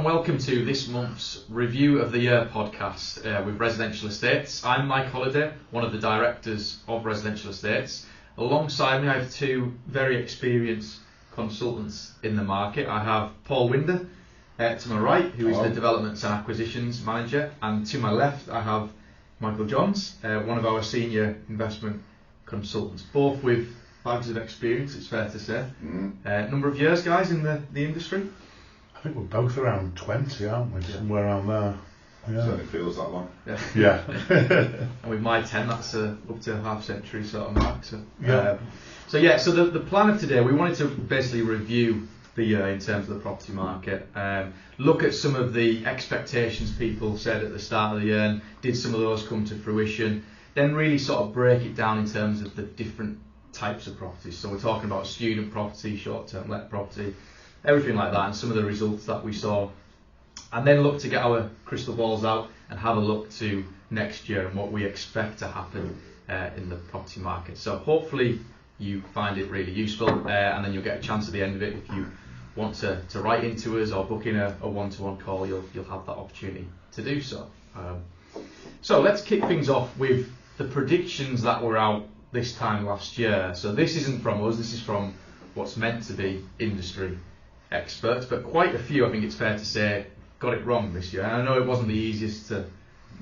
and welcome to this month's Review of the Year podcast with Residential Estates. I'm Mike Holliday, one of the directors of Residential Estates. Alongside me I have two very experienced consultants in the market. I have Paul Winder to my right, who is the Developments and Acquisitions Manager, and to my left I have Michael Johns, one of our senior investment consultants, both with bags of experience, it's fair to say. Number of years, guys, in the industry? I think we're both around 20, aren't we? Somewhere around there. Yeah. Certainly feels that long. Yeah. And with my 10, that's up to a half century sort of mark. So the plan of today, we wanted to basically review the year in terms of the property market, look at some of the expectations people said at the start of the year, and did some of those come to fruition, then really sort of break it down in terms of the different types of properties. So we're talking about student property, short-term let property, everything like that, and some of the results that we saw, and then look to get our crystal balls out and have a look to next year and what we expect to happen in the property market. So hopefully you find it really useful, and then you'll get a chance at the end of it. If you want to write into us or book in a one-to-one call, you'll have that opportunity to do so. So let's kick things off with the predictions that were out this time last year. So this isn't from us, this is from what's meant to be industry experts, but quite a few, I think it's fair to say, got it wrong this year. And I know it wasn't the easiest to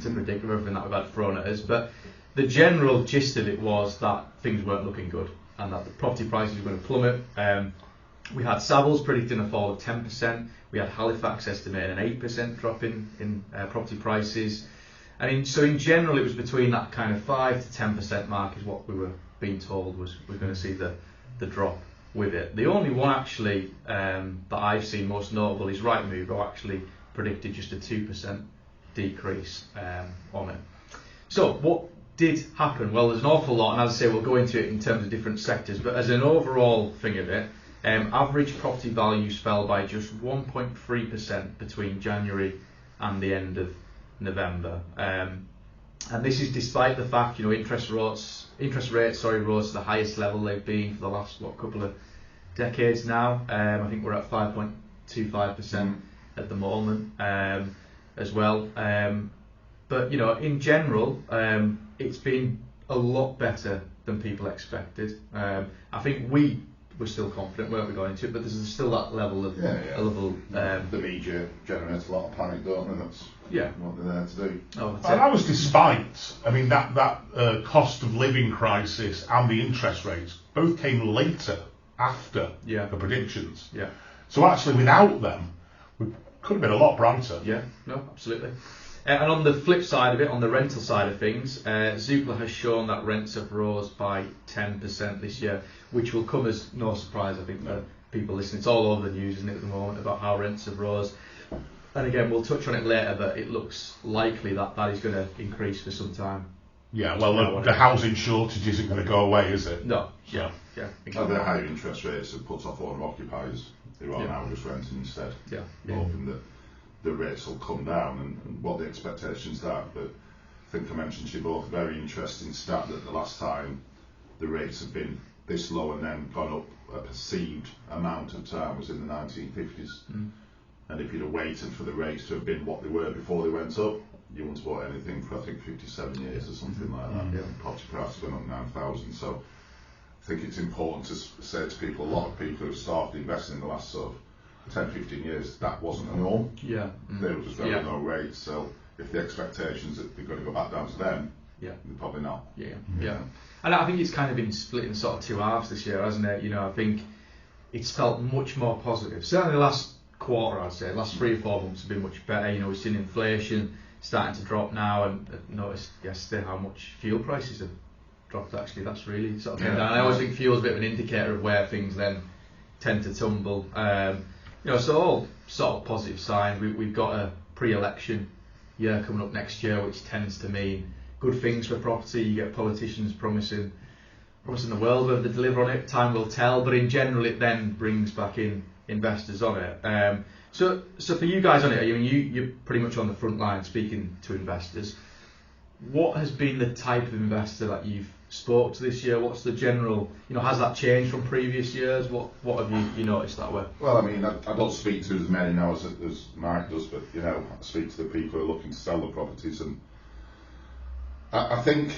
predict with everything that we've had thrown at us, but the general gist of it was that things weren't looking good and that the property prices were going to plummet. We had Savills predicting a fall of 10%, we had Halifax estimating an 8% drop in property prices. So in general it was between that kind of 5 to 10% mark is what we were being told was we're going to see the drop with it. The only one actually that I've seen most notable is Rightmove, who actually predicted just a 2% decrease on it. So what did happen? Well, there's an awful lot, and as I say, we'll go into it in terms of different sectors, but as an overall thing of it, average property values fell by just 1.3% between January and the end of November, and this is despite the fact interest rates rose to the highest level they've been for the last couple of decades now. I think we're at 5.25% at the moment as well. But in general, it's been a lot better than people expected. I think we were still confident, weren't we, going into it? But there's still that level of the media generates a lot of panic, don't they? That's what they're there to do. And that was despite, that cost of living crisis and the interest rates both came later after the predictions. Yeah. So actually, without them, we could have been a lot brighter. Yeah. No, absolutely. And on the flip side of it, on the rental side of things, Zoopla has shown that rents have rose by 10% this year, which will come as no surprise, I think, for people listening. It's all over the news, isn't it, at the moment, about how rents have rose. And again, we'll touch on it later, but it looks likely that is going to increase for some time. Yeah, well, the housing shortage isn't going to go away, is it? No. Yeah. And the higher interest rates have put off owner-occupiers who are now just renting instead, hoping that the rates will come down and what the expectations are. But I think I mentioned to you both a very interesting stat that the last time the rates have been this low and then gone up a perceived amount of time was in the 1950s. And if you'd have waited for the rates to have been what they were before they went up, you wouldn't have bought anything for I think 57 years or something like that. Property prices went up 9,000. So I think it's important to say to people, a lot of people who've started investing in the last sort of 10, 15 years, that wasn't a norm. They were just very low rates. So if the expectations that they're going to go back down to them, they're probably not. And I think it's kind of been split in sort of two halves this year, hasn't it? I think it's felt much more positive. Certainly the last quarter, I'd say, the last 3 or 4 months have been much better. We've seen inflation starting to drop now, and noticed yesterday how much fuel prices have dropped. Actually, that's really sort of down. I always think fuel's a bit of an indicator of where things then tend to tumble. So all sort of positive signs. We've got a pre-election year coming up next year, which tends to mean good things for property. You get politicians promising the world. Whether they deliver on it, time will tell. But in general, it then brings back in investors on it. So for you guys on it, you're pretty much on the front line speaking to investors. What has been the type of investor that you've spoke to this year? What's the general, has that changed from previous years? What have you noticed that way? Well, I mean, I don't speak to as many now as Mike does, but I speak to the people who are looking to sell the properties, and I think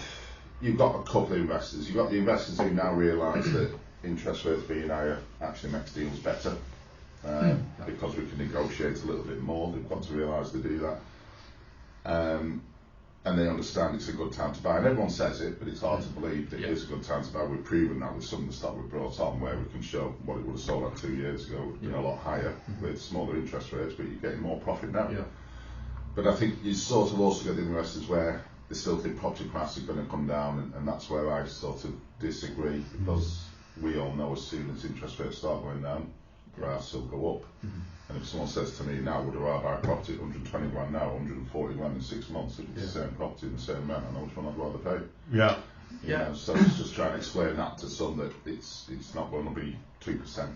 you've got a couple of investors. You've got the investors who now realise that interest rates being higher actually makes deals better, because we can negotiate a little bit more. They've got to realise they do that. And they understand it's a good time to buy. And everyone says it, but it's hard to believe that it is a good time to buy. We've proven that with some of the stock we've brought on, where we can show what it would have sold at 2 years ago, a lot higher with smaller interest rates, but you're getting more profit now. Yeah. But I think you sort of also get the investors where they still think property prices are going to come down, and that's where I sort of disagree, because we all know as soon as interest rates start going down, prices will go up. And if someone says to me now, would I rather buy a property at 120 grand now, 140 grand in 6 months, if it's the same property in the same amount, I know which one I'd rather pay. Yeah. You know, so it's just trying to explain that to some, that it's not going to be 2%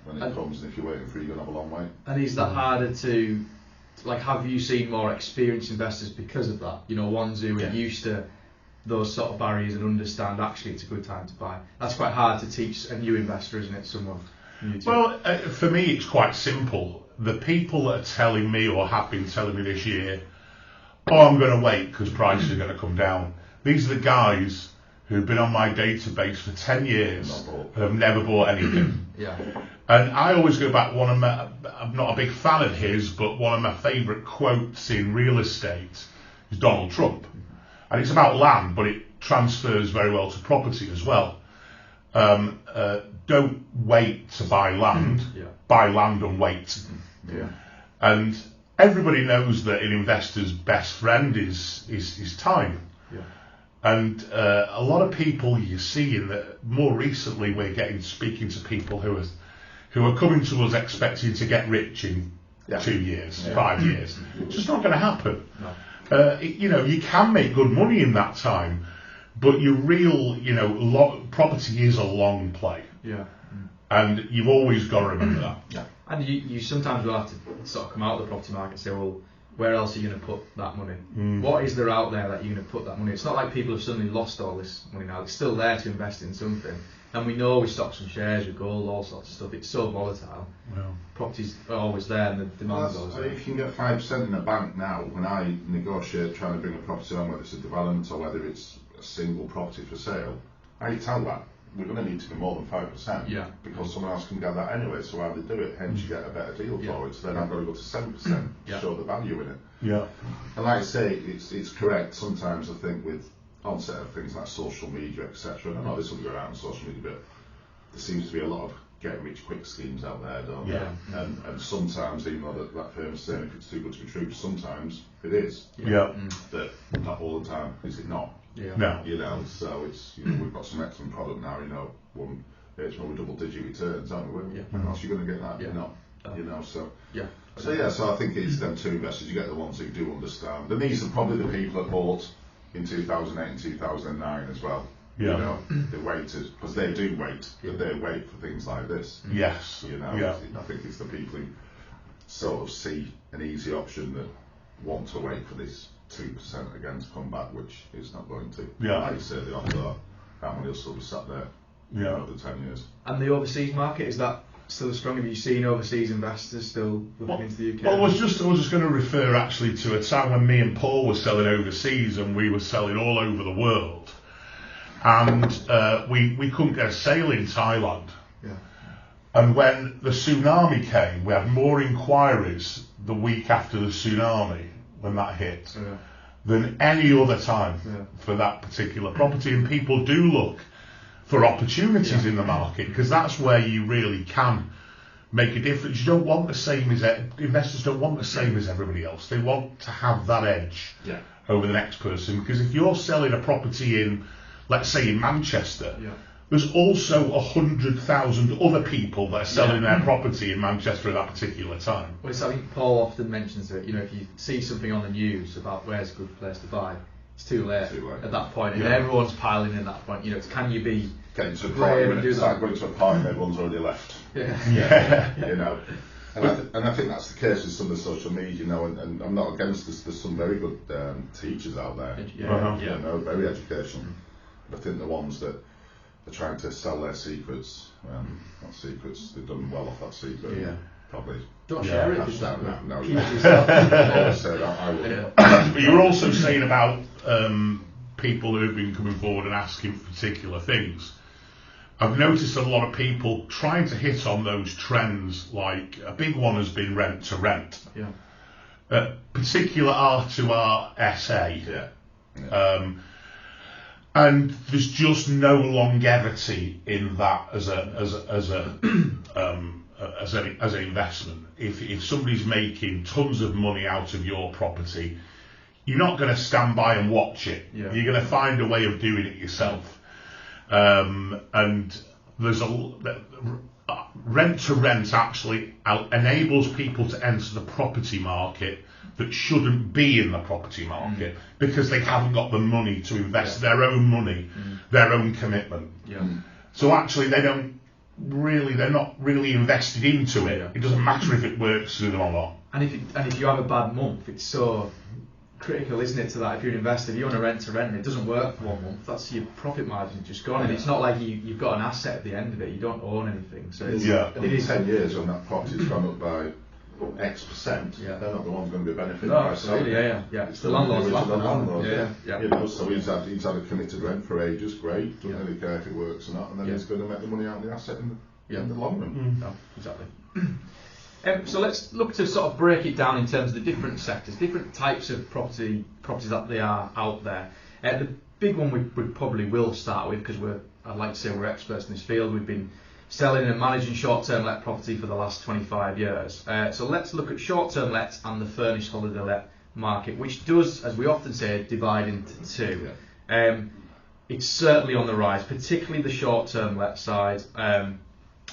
when it comes, and if you're waiting for it, you're going to have a long wait. And is that harder to, have you seen more experienced investors because of that? Ones who are used to those sort of barriers and understand actually it's a good time to buy. That's quite hard to teach a new investor, isn't it? Someone new to. Well, for me, it's quite simple. The people that are telling me, or have been telling me this year, I'm going to wait because prices are going to come down. These are the guys who've been on my database for 10 years and have never bought anything. And I always go back, I'm not a big fan of his, but one of my favourite quotes in real estate is Donald Trump. And it's about land, but it transfers very well to property as well. Don't wait to buy land, buy land and wait. And everybody knows that an investor's best friend is time. And a lot of people you see more recently we're speaking to people who are coming to us expecting to get rich in 2 years, 5 years. It's just not going to happen. You can make good money in that time, but your real, property is a long play. And you've always got to remember that. And you sometimes will have to sort of come out of the property market and say, well, where else are you going to put that money? What is there out there that you're going to put that money? It's not like people have suddenly lost all this money now. It's still there to invest in something. And we know with stocks and shares, with gold, all sorts of stuff, it's so volatile. Properties are always there and the demand's always there. If you can get 5% in a bank now, when I negotiate trying to bring a property on, whether it's a development or whether it's a single property for sale, I tell that we're going to need to be more than 5%, because someone else can get that anyway, so how they do it, hence you get a better deal for it. So then I've got to go to 7% to show the value in it. And like I say, it's correct. Sometimes I think with onset of things like social media, etc., and I know this will go out on social media, but there seems to be a lot of get-rich-quick schemes out there, don't there? And sometimes, even though that famous saying, if it's too good to be true, sometimes it is. But not all the time is it not. No. So it's we've got some excellent product now. One with double-digit returns, aren't we? When else are you going to get that? So I think it's them two investors. You get the ones who do understand, and these are probably the people that bought in 2008 and 2009 as well. They waited because they do wait, but they wait for things like this. I think it's the people who sort of see an easy option that want to wait for this 2% again to come back, which is not going to. Like you say, the odds are how many will still be sat there over 10 years. And the overseas market, is that still strong? Have you seen overseas investors still looking into the UK? Well, I was just going to refer actually to a time when me and Paul were selling overseas, and we were selling all over the world, and we couldn't get a sale in Thailand. And when the tsunami came, we had more inquiries the week after the tsunami when that hit than any other time for that particular property. And people do look for opportunities in the market, because that's where you really can make a difference. You don't want the same as investors don't want the same as everybody else. They want to have that edge over the next person, because if you're selling a property in, let's say, in Manchester, there's also 100,000 other people that are selling their property in Manchester at that particular time. Well, I think Paul often mentions it. If you see something on the news about where's a good place to buy, it's too late at that point, and everyone's piling in at that point. Can you be getting to a party when it's like going to a party and everyone's already left? And I think that's the case with some of the social media, and I'm not against this. There's some very good teachers out there, very educational. I think the ones that are trying to sell their secrets, not secrets, they've done well off that secret. Yeah. Probably. Don't share it. No. Keep it to yourself. Said I would. Yeah. But you were also saying about people who've been coming forward and asking for particular things. I've noticed a lot of people trying to hit on those trends, like a big one has been rent to rent. Yeah. Particular R2R SA. Yeah. And there's just no longevity in that as an investment. If somebody's making tons of money out of your property, you're not going to stand by and watch it. Yeah. You're going to find a way of doing it yourself. And there's rent to rent actually enables people to enter the property market that shouldn't be in the property market because they haven't got the money to invest their own money, their own commitment. Yeah. So actually they're not really invested into it. Yeah. It doesn't matter if it works for them or not. And if you have a bad month, it's so critical, isn't it, to that? If you're an investor, if you want to rent and it doesn't work for 1 month, that's your profit margin just gone. And it's not like you've got an asset at the end of it. You don't own anything. So it's, it is 10 years when that property's gone up by X%. Yeah. They're not the ones going to be benefiting No, by absolutely, selling. yeah. It's the landlord's laughing. Yeah. You know, so he's had a committed rent for ages. Great. Doesn't really care if it works or not, and then he's going to make the money out of the asset in the long run. No, exactly. So let's look to sort of break it down in terms of the different sectors, different types of properties that they are out there. The big one we probably will start with, because I'd like to say we're experts in this field. We've been selling and managing short-term let property for the last 25 years. So let's look at short-term lets and the furnished holiday let market, which does, as we often say, divide into two. Yeah. It's certainly on the rise, particularly the short-term let side.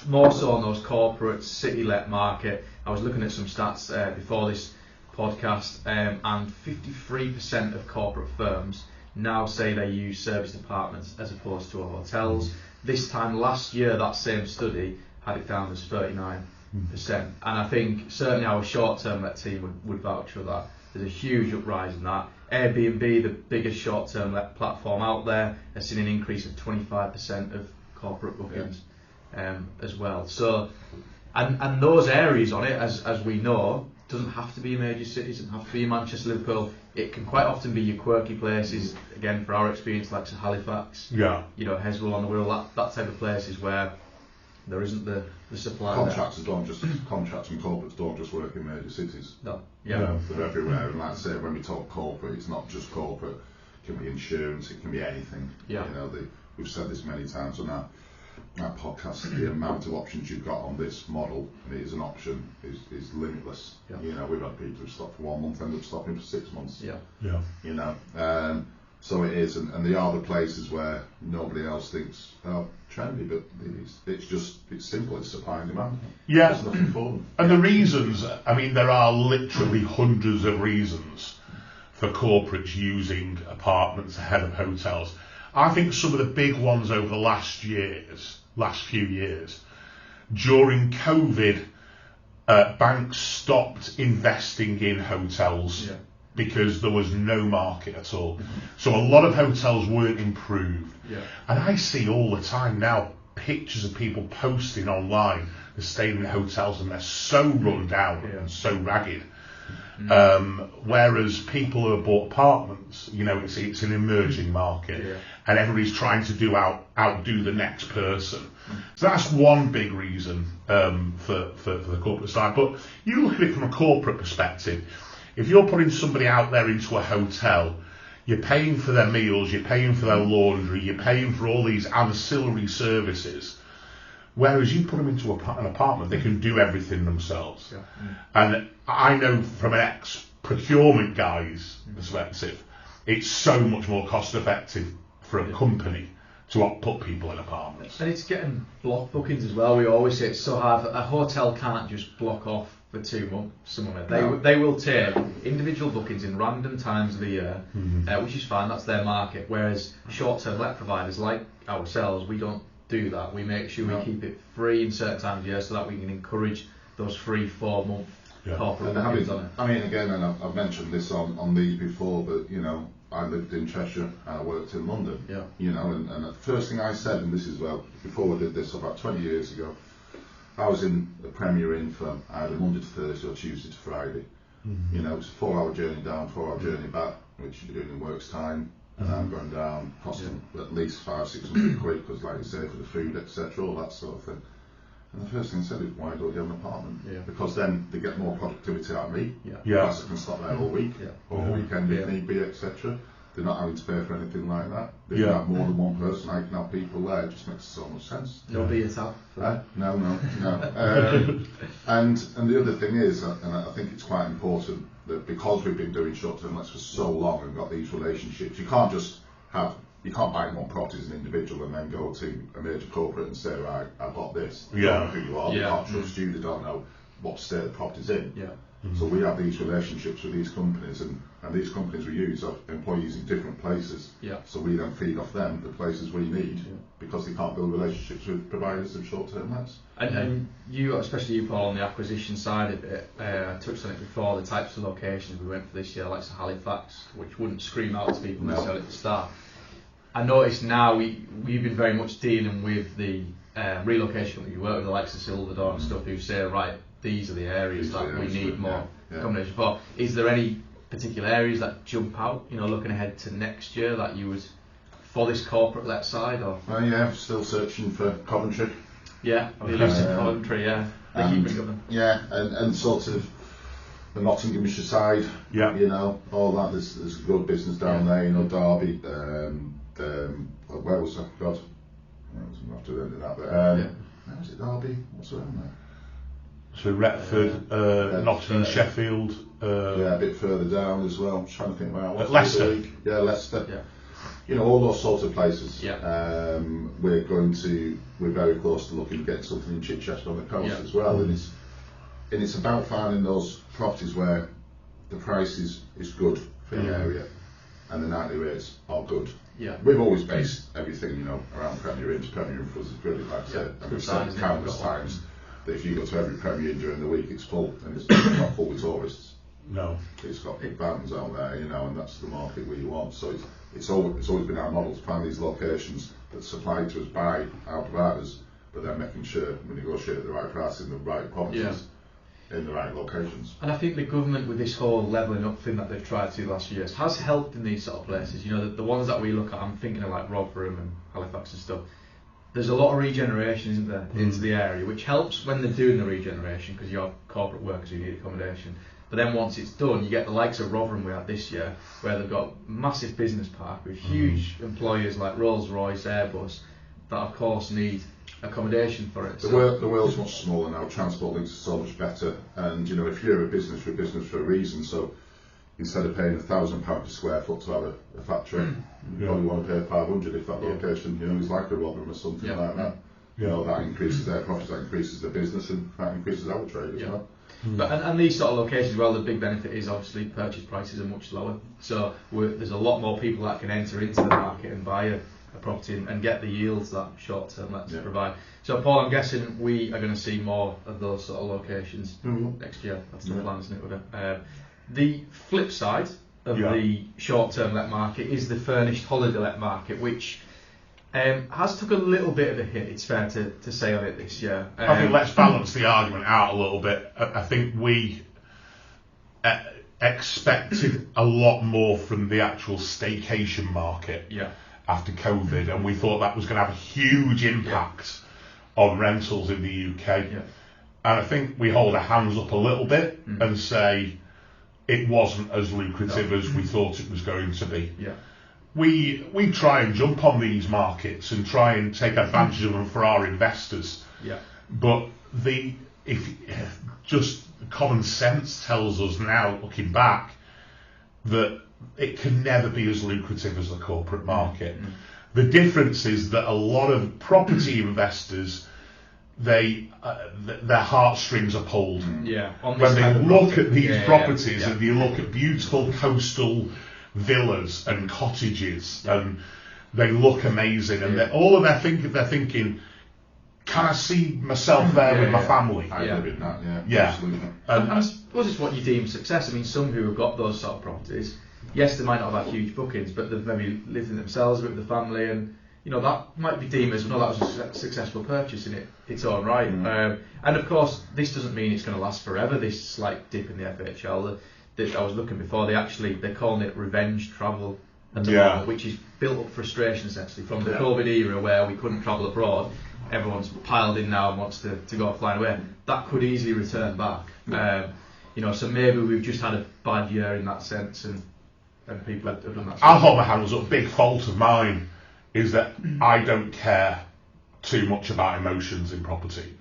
More so on those corporate city let market. I was looking at some stats before this podcast, and 53% of corporate firms now say they use serviced apartments as opposed to hotels. This time last year, that same study had it down as 39%. And I think certainly our short-term let team would vouch for that. There's a huge uprise in that. Airbnb, the biggest short-term let platform out there, has seen an increase of 25% of corporate bookings. As well. So, and those areas on it, as we know, doesn't have to be a major city, doesn't have to be Manchester, Liverpool. It can quite often be your quirky places. Again, for our experience, like Halifax, Heswell on the Wirral, that type of places where there isn't the supply. Contracts and corporates don't just work in major cities. No, they're everywhere. And like I say, when we talk corporate, it's not just corporate. It can be insurance, it can be anything. Yeah. You know, we've said this many times on our podcast, the amount of options you've got on this model, and it is an option, is limitless. Yeah. You know, we've had people who stop for 1 month, end up stopping for 6 months. Yeah. You know, so it is, and they are the places where nobody else thinks, oh, trendy, but it's simple, it's supply and demand. Yeah. There's nothing for them. And the reasons, I mean, there are literally hundreds of reasons for corporates using apartments ahead of hotels. I think some of the big ones over the last few years, during COVID, banks stopped investing in hotels because there was no market at all. So a lot of hotels weren't improved. And I see all the time now pictures of people posting online, they're staying in hotels and they're so run down and so ragged. Whereas people who have bought apartments, you know, it's an emerging market, and everybody's trying to outdo the next person. So that's one big reason for the corporate side. But you look at it from a corporate perspective. If you're putting somebody out there into a hotel, you're paying for their meals, you're paying for their laundry, you're paying for all these ancillary services. Whereas you put them into an apartment, they can do everything themselves. And I know from an ex-procurement guy's perspective, it's so much more cost effective for a company to put people in apartments. And it's getting block bookings as well. We always say it's so hard. A hotel can't just block off for 2 months somewhere. They will take individual bookings in random times of the year, which is fine, that's their market. Whereas short-term let providers like ourselves, we don't do that. We make sure we keep it free in certain times of year so that we can encourage those free 4 month corporate bookings on it. I mean, again, and I've mentioned this on these before, but you know, I lived in Cheshire and I worked in London. Yeah. You know, and the first thing I said, and this is before we did this about 20 years ago, I was in a Premier Inn for either Monday to Thursday or Tuesday to Friday. Mm-hmm. You know, it's a 4-hour journey down, 4-hour journey back, which you're doing in work's time, and I'm going down, costing at least £500-600 quid, because like you say, for the food, etc., all that sort of thing. And the first thing I said is, why don't you have an apartment? Yeah. Because then they get more productivity out of me. Yeah. Plus I can stop there all week, or weekend if need be, etc. They're not having to pay for anything like that. They can have more than one person. I can have people there. It just makes so much sense. No beers out. No. And the other thing is, and I think it's quite important, that because we've been doing short-term lets for so long and got these relationships, you can't buy one property as an individual and then go to a major corporate and say, right, I've got this. They don't know who you are. They can't trust you. They don't know what state the property's in. Yeah. So we have these relationships with these companies, and these companies we use are employees in different places. Yeah. So we then feed off them the places we need because they can't build relationships with providers of short-term lets. And you, especially you, Paul, on the acquisition side of it, I touched on it before, the types of locations we went for this year, like Halifax, which wouldn't scream out to people necessarily at the start. I noticed now we've been very much dealing with the relocation that you work with, the likes of Silverdawn and stuff, who say, right, these are the areas that we need more accommodation for. Is there any particular areas that jump out, you know, looking ahead to next year that you would, for this corporate let side? Or? Still searching for Coventry. Yeah, the elusive Coventry, They keep bringing them. Yeah, and sort of the Nottinghamshire side, you know, all that. There's good business down there, you know, Derby, where was that? God, I was after the end of that, but where was it, Derby? What's around there? So Retford, Nottingham, Sheffield. A bit further down as well. I'm trying to think where I was. Leicester. Leicester. Yeah. You know, all those sorts of places. Yeah. We're very close to looking to get something in Chichester on the coast as well. And it's about finding those properties where the price is good for the area and the nightly rates are good. Yeah. We've always based everything, you know, around Premier Inn. Premier Inn for us is good, like I said. And we've said countless times that if you go to every Premier Inn during the week, it's full, and it's not full with tourists. No. It's got big vans out there, you know, and that's the market we want. So it's always been our model to find these locations that supply to us by our providers, but then making sure we negotiate at the right price in the right properties. In the right locations. And I think the government, with this whole levelling up thing that they've tried to last year, has helped in these sort of places. You know, the ones that we look at, I'm thinking of like Rotherham and Halifax and stuff. There's a lot of regeneration, isn't there, into the area, which helps when they're doing the regeneration because you have corporate workers who need accommodation. But then once it's done, you get the likes of Rotherham we had this year, where they've got massive business park with huge employers like Rolls-Royce, Airbus, that of course need accommodation for it. The world's much smaller now. Transport links are so much better, and you know, if you're a business, you're a business for a reason. So instead of paying £1,000 per square foot to have a factory, you probably want to pay 500 if that location, you know, is like a Rotherham or something like that. You know, that increases their profits, that increases their business, and that increases our trade as well. But and these sort of locations, well, the big benefit is obviously purchase prices are much lower. So there's a lot more people that can enter into the market and buy a property and get the yields that short-term lets provide. So Paul, I'm guessing we are going to see more of those sort of locations next year. That's the plan, isn't it? With it? The flip side of the short-term let market is the furnished holiday let market, which has took a little bit of a hit, it's fair to say, on it this year. I think let's balance the argument out a little bit. I think we expected a lot more from the actual staycation market after COVID, and we thought that was going to have a huge impact on rentals in the UK. And I think we hold our hands up a little bit and say it wasn't as lucrative as we thought it was going to be. We try and jump on these markets and try and take advantage of them for our investors. But just common sense tells us now, looking back, that it can never be as lucrative as the corporate market. The difference is that a lot of property investors, their heartstrings are pulled when they look at these properties and you look at beautiful coastal villas and cottages and they look amazing, and all of they're thinking, can I see myself there with my family? I live in that, absolutely. And I suppose it's what you deem success. I mean, some who have got those sort of properties, yes, they might not have had huge bookings, but they've maybe lived in themselves a bit with the family, and that might be deemed as, that was a successful purchase in its own right. And of course, this doesn't mean it's going to last forever. This slight dip in the FHL that I was looking before, they're calling it revenge travel at the moment, which is built up frustration essentially from the COVID era where we couldn't travel abroad. Everyone's piled in now and wants to go flying away. That could easily return back. So maybe we've just had a bad year in that sense, and people have done that. I'll hold my hands up. Big fault of mine is that I don't care too much about emotions in property.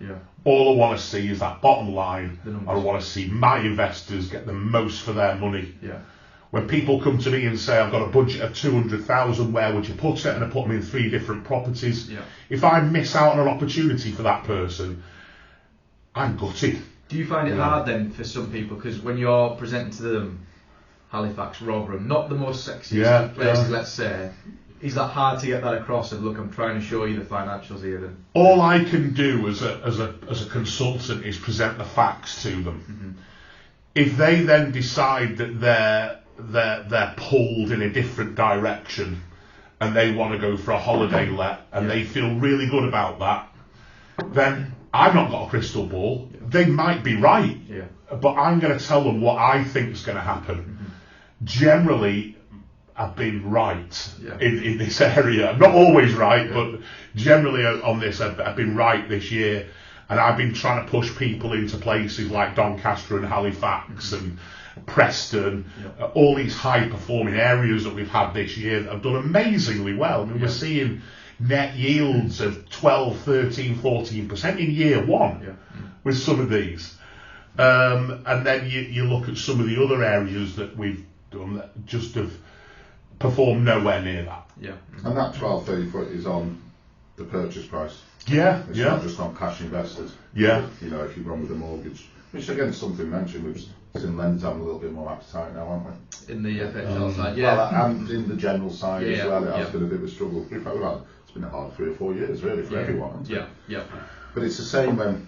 All I want to see is that bottom line. I want to see my investors get the most for their money. When people come to me and say, I've got a budget of 200,000, where would you put it? And I put them in 3 different properties. If I miss out on an opportunity for that person, I'm gutted. Do you find it hard then for some people? Because when you're presenting to them Halifax, Rotherham, not the most sexiest places, let's say, is that hard to get that across of, look, I'm trying to show you the financials here? Then all I can do as a consultant is present the facts to them. If they then decide that they're pulled in a different direction and they want to go for a holiday let and they feel really good about that, then I've not got a crystal ball. They might be right, but I'm going to tell them what I think is going to happen. Generally, I've been right in this area. I'm not always right, but generally on this I've been right this year, and I've been trying to push people into places like Doncaster and Halifax and Preston, all these high performing areas that we've had this year that have done amazingly well. I mean, we're seeing net yields of 12, 13, 14% in year one with some of these. And then you look at some of the other areas that we've done that just have performed nowhere near that. And that 12, 30 foot is on the purchase price. It's not just on cash invested. If you run with a mortgage, which again is something mentioned, we've seen lenders having a little bit more appetite now, haven't we? In the FHL side, well, and in the general side as well, it has been a bit of a struggle. It's been a hard 3 or 4 years really for everyone. But it's the same when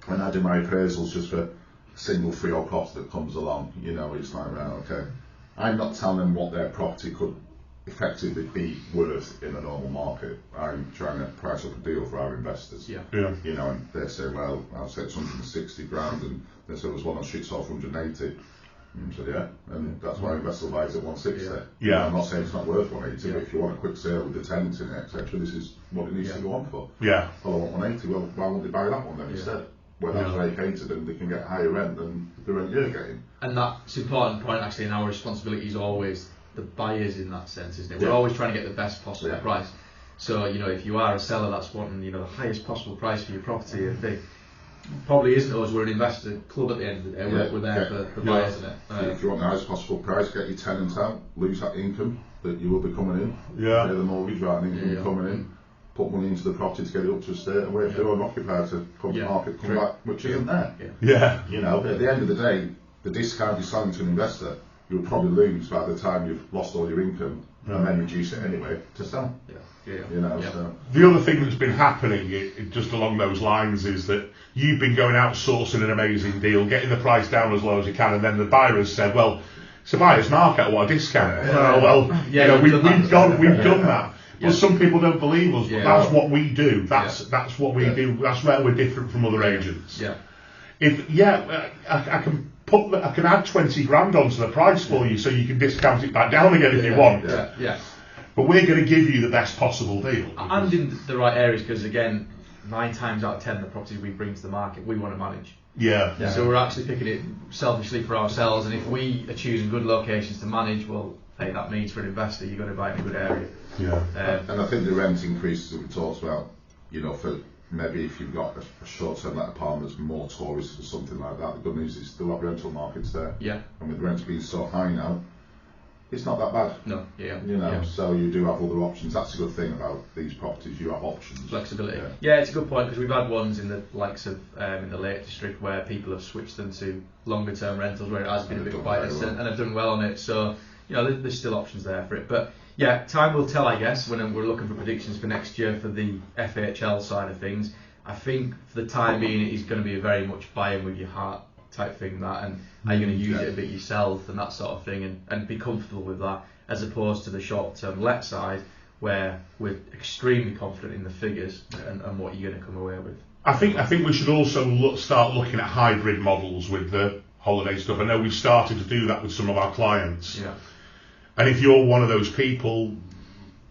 I do my appraisals just for single freehold property that comes along. It's like, right, okay, I'm not telling them what their property could effectively be worth in a normal market. I'm trying to price up a deal for our investors. And they say, well, I'll say it's 160 grand, and they say there's one on street sold for 180. And so and that's why investors buy it at 160. I'm not saying it's not worth 180, but if you want a quick sale with the tenants in it, etc., this is what it needs to go on for. Well, I want 180. Well, why won't they buy that one then instead? Where that's vacated and they can get higher rent than the rent you're getting. And that's an important point actually, and our responsibility is always the buyers in that sense, isn't it? We're always trying to get the best possible price. So, if you are a seller that's wanting, the highest possible price for your property, I think probably isn't us. We're an investor club at the end of the day. We're there for buyers, isn't it? If you want the highest possible price, get your tenants out, lose that income that you will be coming in, pay the mortgage, right, and income coming in, put money into the property to get it up to a state, and wait for your occupier to come to market, come back, which isn't there. At the end of the day, the discount you're selling to an investor, you'll probably lose by the time you've lost all your income and then reduce it anyway to sell. So. The other thing that's been happening just along those lines is that you've been going out sourcing an amazing deal, getting the price down as low as you can, and then the buyer has said, well, it's a buyer's market, what a discount. We've done that. But some people don't believe us, but that's what we do. That's what we do. That's where we're different from other agents. I can add 20 grand onto the price for you, so you can discount it back down again if you want. But we're going to give you the best possible deal. And in the right areas, because again, 9 times out of 10 the properties we bring to the market, we want to manage. So we're actually picking it selfishly for ourselves, and if we are choosing good locations to manage, well, hey, that means for an investor you've got to buy in a good area. And I think the rent increases that we talked about, for maybe if you've got a short-term let apartment that's more tourist or something like that, the good news is still have rental markets there. And with rents being so high now, it's not that bad. No. So you do have other options. That's a good thing about these properties. You have options. Flexibility. It's a good point, because we've had ones in the likes of in the Lake District where people have switched them to longer term rentals where it has been a bit quieter and have done well on it. So there's still options there for it. But time will tell, I guess, when we're looking for predictions for next year for the FHL side of things. I think for the time being it is going to be very much buying with your heart type thing, that, and are you going to use it a bit yourself and that sort of thing, and be comfortable with that, as opposed to the short-term let side where we're extremely confident in the figures and what you're going to come away with. I think we should also start looking at hybrid models with the holiday stuff. I know we've started to do that with some of our clients. Yeah. And if you're one of those people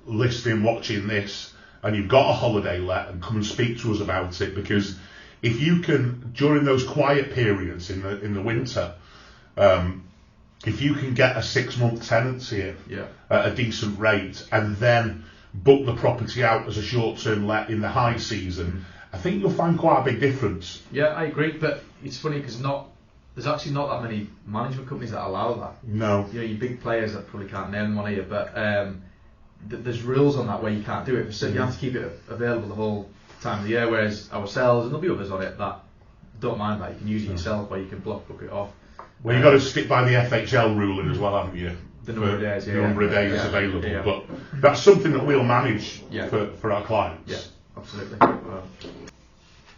listening, watching this, and you've got a holiday let, and come and speak to us about it, because if you can, during those quiet periods in the winter, if you can get a 6-month tenancy at a decent rate, and then book the property out as a short-term let in the high season, I think you'll find quite a big difference. Yeah, I agree, but it's funny because there's actually not that many management companies that allow that. No. You know, your big players, I probably can't name one here, but there's rules on that where you can't do it. So you have to keep it available the whole time of the year, whereas ourselves, and there'll be others on it that don't mind that. You can use it yourself, or you can book it off. Well, you've got to stick by the FHL ruling as well, haven't you? The number of days, the number of days available. Yeah. But that's something that we'll manage for our clients. Yeah, absolutely.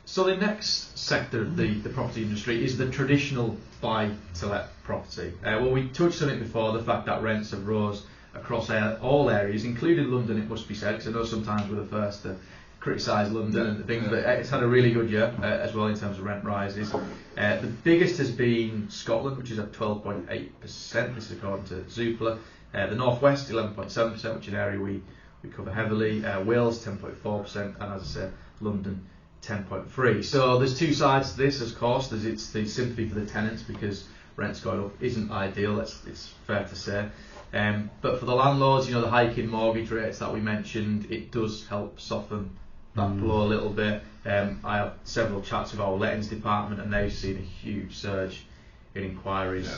So the next sector of the property industry is the traditional buy-to-let property. Well, we touched on it before, the fact that rents have rose across all areas, including London, it must be said, because I know sometimes we're the first to criticise London and things, but it's had a really good year as well in terms of rent rises. The biggest has been Scotland, which is at 12.8%, this is according to Zoopla. The North West, 11.7%, which is an area we cover heavily. Wales, 10.4%, and as I said, London, 10.3%. So there's two sides to this, of course. It's the sympathy for the tenants, because rents going up isn't ideal, it's fair to say. But for the landlords, the hike in mortgage rates that we mentioned, it does help soften that blow a little bit. I have several chats with our lettings department, and they've seen a huge surge in inquiries.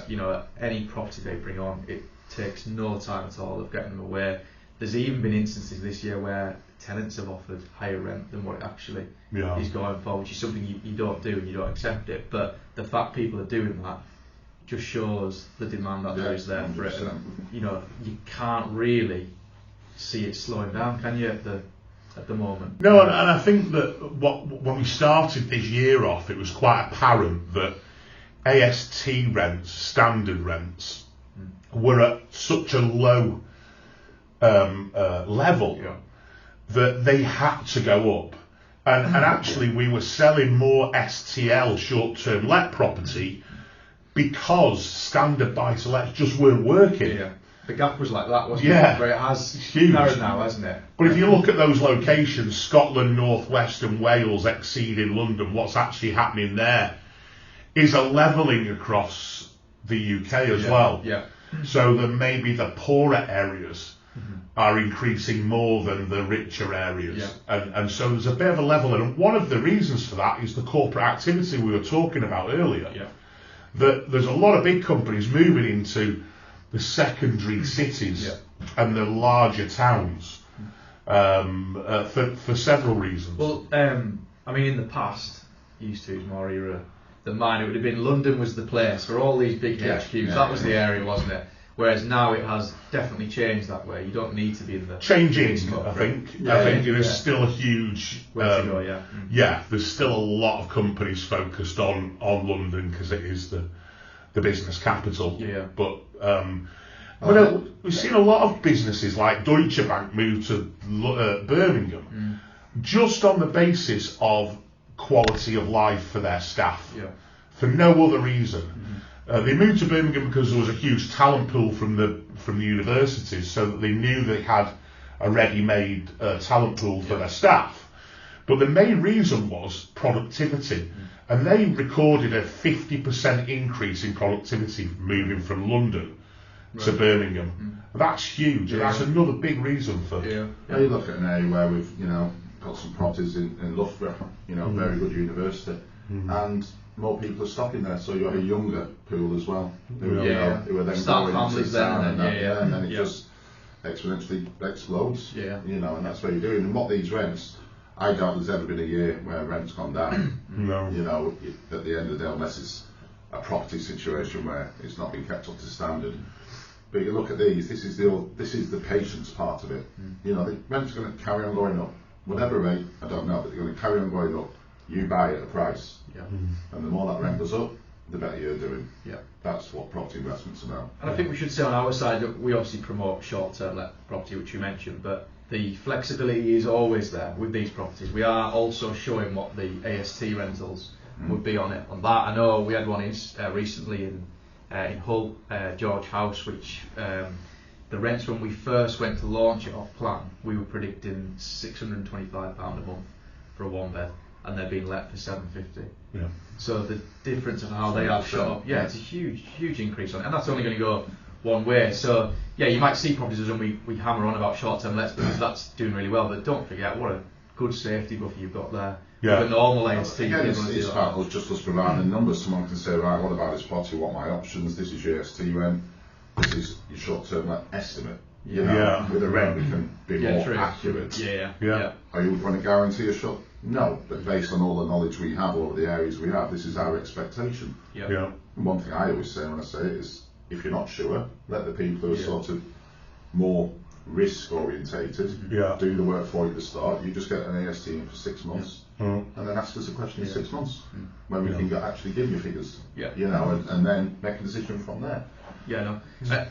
Any property they bring on, it takes no time at all of getting them away. There's even been instances this year where tenants have offered higher rent than what it actually is going for, which is something you don't do and you don't accept it. But the fact people are doing that just shows the demand that there is there for it. And, you can't really see it slowing down, can you, at the moment? No, and I think that when we started this year off, it was quite apparent that AST rents, standard rents, were at such a low level that they had to go up. And actually we were selling more STL, short-term let property, because standard buy-to-lets just weren't working. Yeah. The gap was like that, wasn't it? Where it has huge now, hasn't it? But if you look at those locations, Scotland, North West and Wales exceeding London, what's actually happening there is a levelling across the UK as well. Yeah. So that maybe the poorer areas are increasing more than the richer areas. And so there's a bit of a levelling. And one of the reasons for that is the corporate activity we were talking about earlier. Yeah. That there's a lot of big companies moving into the secondary cities and the larger towns for several reasons. Well, in the past, used to use more era than mine, it would have been London was the place for all these big HQs. That was the area, wasn't it? Whereas now it has definitely changed that way. You don't need to be in the changing. I think there's still a huge where to go. There's still a lot of companies focused on London because it is the business capital. But we've seen a lot of businesses like Deutsche Bank move to Birmingham just on the basis of quality of life for their staff, for no other reason. They moved to Birmingham because there was a huge talent pool from the universities, so that they knew they had a ready-made talent pool for their staff. But the main reason was productivity, and they recorded a 50% increase in productivity moving from London to Birmingham. That's huge, and that's another big reason for. You look at an area where we've got some properties in Loughborough, very good university, and more people are stopping there, so you have a younger pool as well. Who are then start going into town, and then it just exponentially explodes. And that's what you're doing. And what these rents, I doubt there's ever been a year where rent's gone down. No. At the end of the day, unless it's a property situation where it's not been kept up to standard. But you look at these. This is the patience part of it. The rent's going to carry on going up, whatever rate I don't know, but they're going to carry on going up. You buy at a price, and the more that rent goes up, the better you're doing. Yeah. That's what property investment's about. And I think we should say on our side that we obviously promote short-term let property, which you mentioned, but the flexibility is always there with these properties. We are also showing what the AST rentals would be on that. I know we had one recently in Hull, George House, which the rents when we first went to launch it off plan, we were predicting £625 a month for a one bed, and they're being let for £750. Yeah. So the difference of how they have shot up, it's a huge increase on it, and that's only going to go one way. So yeah, you might see properties and we hammer on about short-term lets because that's doing really well, but don't forget what a good safety buffer you've got there. Yeah. The normal AST. Again, it's about us just providing numbers. Someone can say, right, what about this property? What are my options? This is your AST rent. This is your short-term let estimate. You know, with the rent, we can be more accurate. Yeah. Are you going to guarantee a short? No, but based on all the knowledge we have, all of the areas we have, this is our expectation. Yeah. And one thing I always say when I say it is, if you're not sure, let the people who are sort of more risk orientated do the work for you at the start. You just get an AST in for 6 months, and then ask us a question in 6 months when we can actually give you figures. You know, and then make a decision from there. Yeah, no.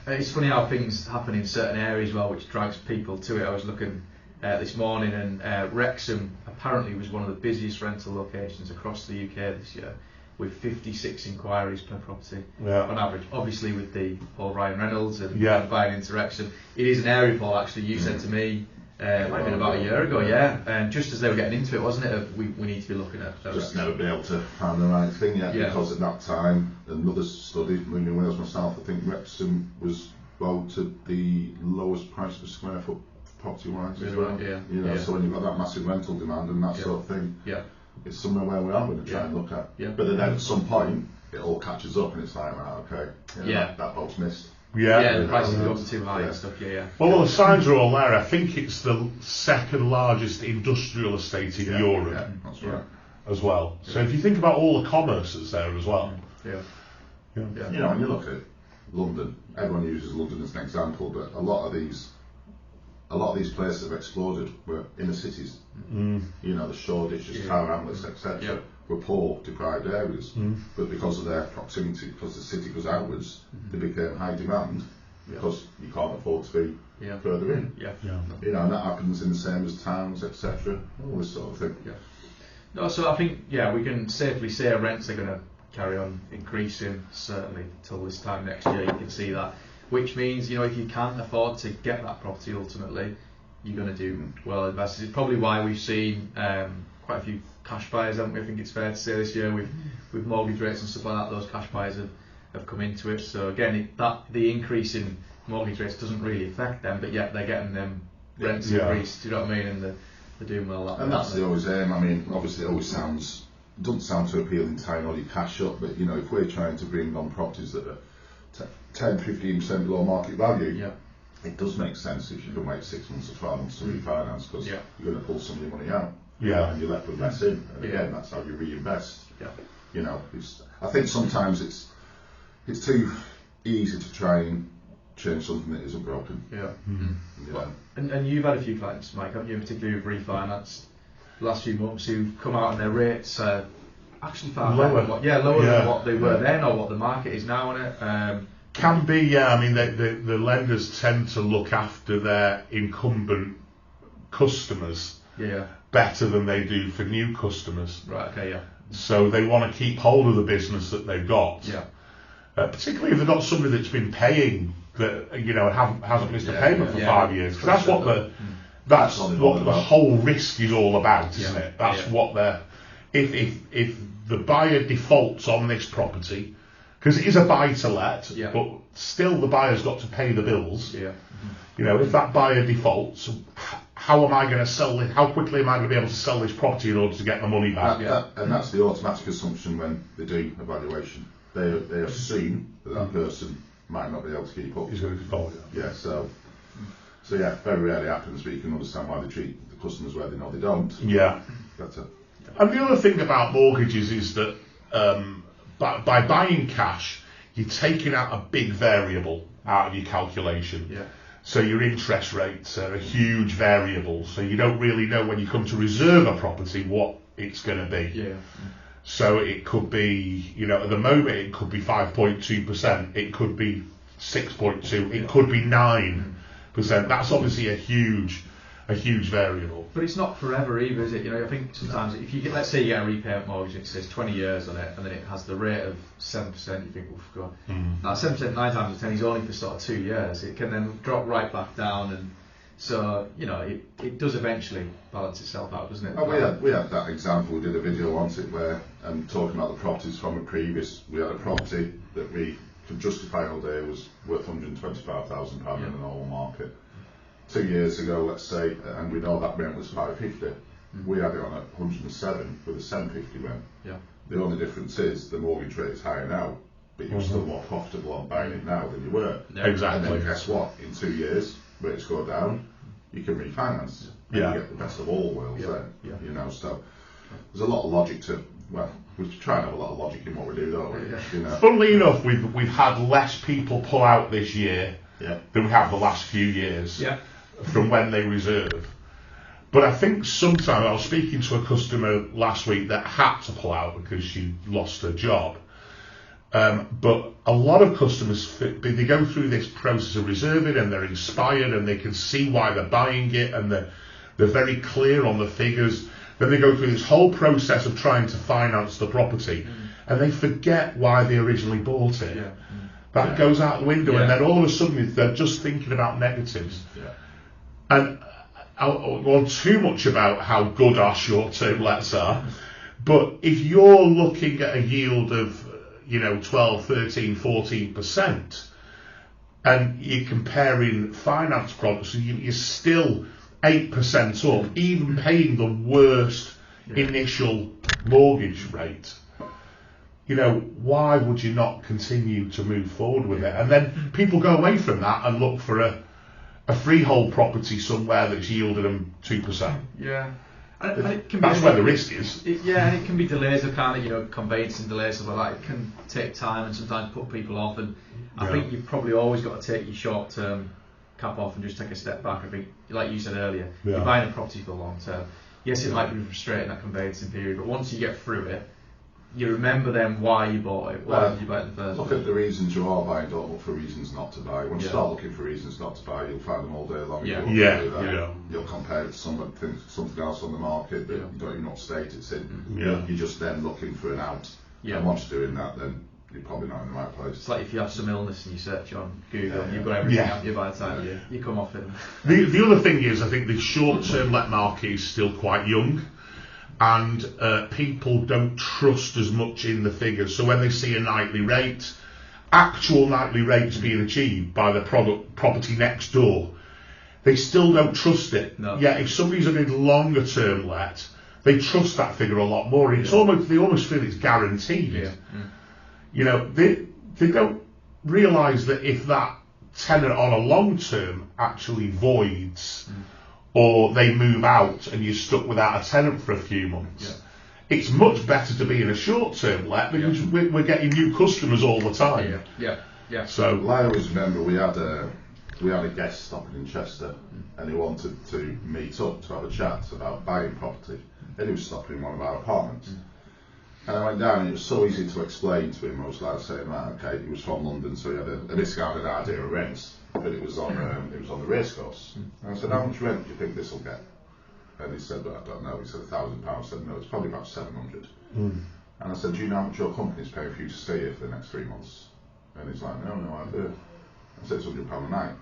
It's funny how things happen in certain areas, well, which drags people to it. I was looking this morning, and Wrexham apparently was one of the busiest rental locations across the UK this year, with 56 inquiries per property on average. Obviously, with the Paul Ryan Reynolds and buying into Wrexham, it is an area, Paul. Actually, you said to me. It might have been about a year ago, and just as they were getting into it, wasn't it? We need to be looking at just never been able to find the right thing yet because at that time, another study, living in Wales myself, I think Wrexham was voted the lowest price per square foot property wise as well. You know, so when you've got that massive rental demand and that sort of thing, it's somewhere where we are going to try and look at. But then at some point, it all catches up and it's like, right, okay, that boat's missed. The prices go too high and stuff. Well, the signs are all there. I think it's the second largest industrial estate in Europe, that's right, as well. So if you think about all the commerce that's there as well, You know, when you look at London, everyone uses London as an example, but a lot of these places have exploded were inner cities. You know, the Shoreditches, Tower Hamlets, etc. were poor, deprived areas, but because of their proximity, because the city goes outwards, they became high demand because you can't afford to be further in. You know, and that happens in the same as towns, etc. All this sort of thing. No, so I think we can safely say rents are going to carry on increasing certainly till this time next year. You can see that, which means if you can't afford to get that property, ultimately you're going to do well invested. It's probably why we've seen quite a few cash buyers, haven't we? I think it's fair to say this year with mortgage rates and stuff like that, those cash buyers have come into it. So again, the increase in mortgage rates doesn't really affect them, but yet they're getting them rents increased. Do you know what I mean? And they're doing well. And that's the always aim. I mean, obviously, it always doesn't sound too appealing tying all your cash up, but if we're trying to bring on properties that are 10-15% below market value, it does make sense if you can wait 6 months or 12 months to refinance because you're going to pull some of your money out. And you're left with less in, and again, that's how you reinvest. I think sometimes it's too easy to try and change something that isn't broken. And you've had a few clients, Mike, haven't you, particularly who've refinanced the last few months, who've come out and their rates are actually far lower than what they were then or what the market is now on it. Can be, I mean, the lenders tend to look after their incumbent customers better than they do for new customers. Right, okay, So they want to keep hold of the business that they've got. Particularly if they've got somebody that's been paying that hasn't missed a payment for 5 years. Because that's what the whole risk is all about, isn't it? That's what they're. If the buyer defaults on this property, because it is a buy to let, but still the buyer's got to pay the bills. If that buyer defaults, how am I going to sell it? How quickly am I going to be able to sell this property in order to get my money back? And that's the automatic assumption when they do evaluation. They assume that person might not be able to keep up. He's going to default. So very rarely happens, but you can understand why they treat the customers where they know they don't. Better. And the other thing about mortgages is that by buying cash, you're taking out a big variable out of your calculation. So your interest rates are a huge variable. So you don't really know when you come to reserve a property what it's going to be. So it could be, at the moment it could be 5.2%, it could be 6.2, it could be 9%. That's obviously a huge variable. But it's not forever either, is it? I think sometimes if you get, let's say you get a repayment mortgage and it says 20 years on it, and then it has the rate of 7%, you think, oh God, that 7% 9 times out of 10 is only for sort of 2 years. It can then drop right back down, and so it does eventually balance itself out, doesn't it? Oh, we had that example. We did a video on it where, talking about the properties from a previous, we had a property that we could justify all day was worth £125,000 in the normal market. 2 years ago, let's say, and we know that rent was 550. We had it on at 107 with a 750 rent. Yeah. The only difference is the mortgage rate is higher now, but you're still more profitable on buying it now than you were. Yeah. Exactly. And then guess what? In 2 years, rates go down, you can refinance. And you get the best of all worlds then. Yeah. So there's a lot of logic to, we try and have a lot of logic in what we do, don't we? Funnily enough, we've had less people pull out this year than we have the last few years. Yeah. From when they reserve. But I think sometimes, I was speaking to a customer last week that had to pull out because she lost her job. But a lot of customers, they go through this process of reserving and they're inspired and they can see why they're buying it and they're very clear on the figures. Then they go through this whole process of trying to finance the property and they forget why they originally bought it. Yeah. That goes out the window and then all of a sudden they're just thinking about negatives. Yeah. And I won't go too much about how good our short-term lets are, but if you're looking at a yield of 12, 13, 14%, and you're comparing finance products, you're still 8% up, even paying the worst initial mortgage rate. Why would you not continue to move forward with it? And then people go away from that and look for a freehold property somewhere that's yielded them 2%. Yeah. And it can be that's where the risk is. And it can be delays of conveyancing delays, stuff like that. It can take time and sometimes put people off. And I think you've probably always got to take your short-term cap off and just take a step back. I think, like you said earlier, you're buying a property for the long term. Yes, it might be frustrating, that conveyancing period, but once you get through it, you remember then why you bought it, why did you buy it in the first place. Look at the reasons you are buying, don't look for reasons not to buy. When you start looking for reasons not to buy, you'll find them all day long. You'll compare it to something else on the market that you don't even know what state it's in. You're just then looking for an out. And once you're doing that, then you're probably not in the right place. It's like if you have some illness and you search on Google and you've got everything out you by the time you come off it. The other thing is, I think the short-term let market is still quite young. And people don't trust as much in the figures. So when they see a nightly rate, actual nightly rates being achieved by the property next door, they still don't trust it. No. Yeah, if somebody's a longer term let, they trust that figure a lot more. It's they almost feel it's guaranteed. Yeah. They don't realise that if that tenant on a long term actually voids. Or they move out and you're stuck without a tenant for a few months. It's much better to be in a short-term let because we're getting new customers all the time. Yeah. So I always remember we had a guest stopping in Chester and he wanted to meet up to have a chat about buying property. And he was stopping in one of our apartments. And I went down and it was so easy to explain to him. I was like saying, okay, he was from London, so he had a discounted idea of rents. But it was on the racecourse. And I said, how much rent do you think this will get? And he said, I don't know. He said £1,000. I said, no, it's probably about 700. And I said, do you know how much your company's paying for you to stay here for the next 3 months? And he's like, no idea. I said, it's £100 a night.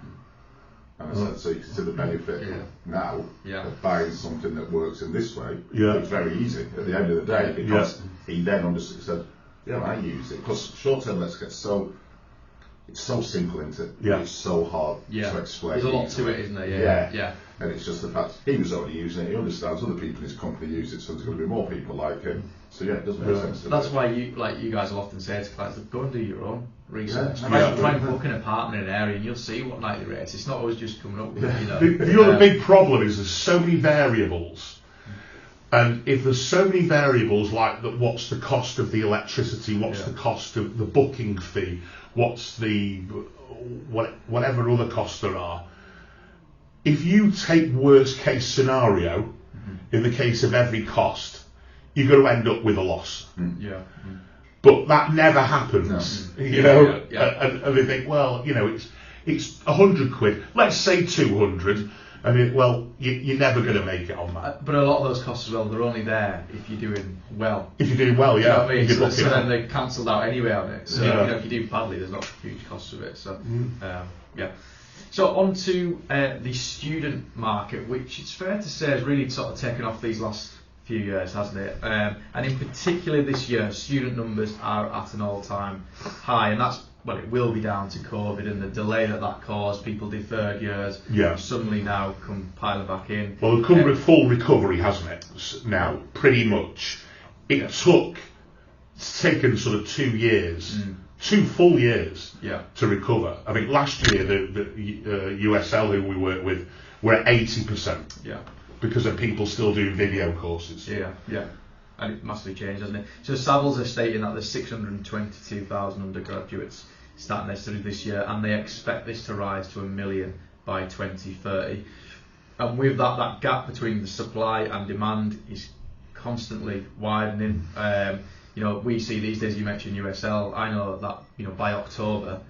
And I said, so you can see the benefit now of buying something that works in this way. It's very easy at the end of the day because he then understood, said, I use it. Because short-term let's get it's so simple, isn't it? It's so hard to explain. There's a lot to it, isn't there? Yeah. And it's just the fact he was already using it, he understands other people in his company use it, so there's going to be more people like him. So it doesn't make sense to That's why you guys will often say to clients, go and do your own research. Try and book an apartment in an area and you'll see what nightly rates. It's not always just coming up with The other big problem is there's so many variables. And if there's so many variables like what's the cost of the electricity, what's the cost of the booking fee, what's the whatever other costs there are. If you take worst case scenario in the case of every cost, you're going to end up with a loss. Yeah. But that never happens, you know. And they think, well, you know, it's £100. Let's say 200. I mean, well, you're never going to make it on that. But a lot of those costs as well, they're only there if you're doing well. If you're doing well, yeah. You know what I mean? So then they're cancelled out anyway on it. So you know, if you do badly, there's not huge costs of it. So yeah. So on to the student market, which it's fair to say has really sort of taken off these last few years, hasn't it? And in particular this year, student numbers are at an all-time high, and that's, well, it will be down to COVID and the delay that caused. People deferred years, suddenly now come piling back in. Well, it's come full recovery, hasn't it? Now, pretty much. It's taken sort of 2 years, 2 full years to recover. I think last year the USL, who we work with, were at 80%. Because of people still doing video courses. And it massively changed, hasn't it? So Savills are stating that there's 622,000 undergraduates starting their studies this year, and they expect this to rise to 1 million by 2030. And with that gap between the supply and demand is constantly widening. You know, we see these days, you mentioned USL, I know that you know, by October,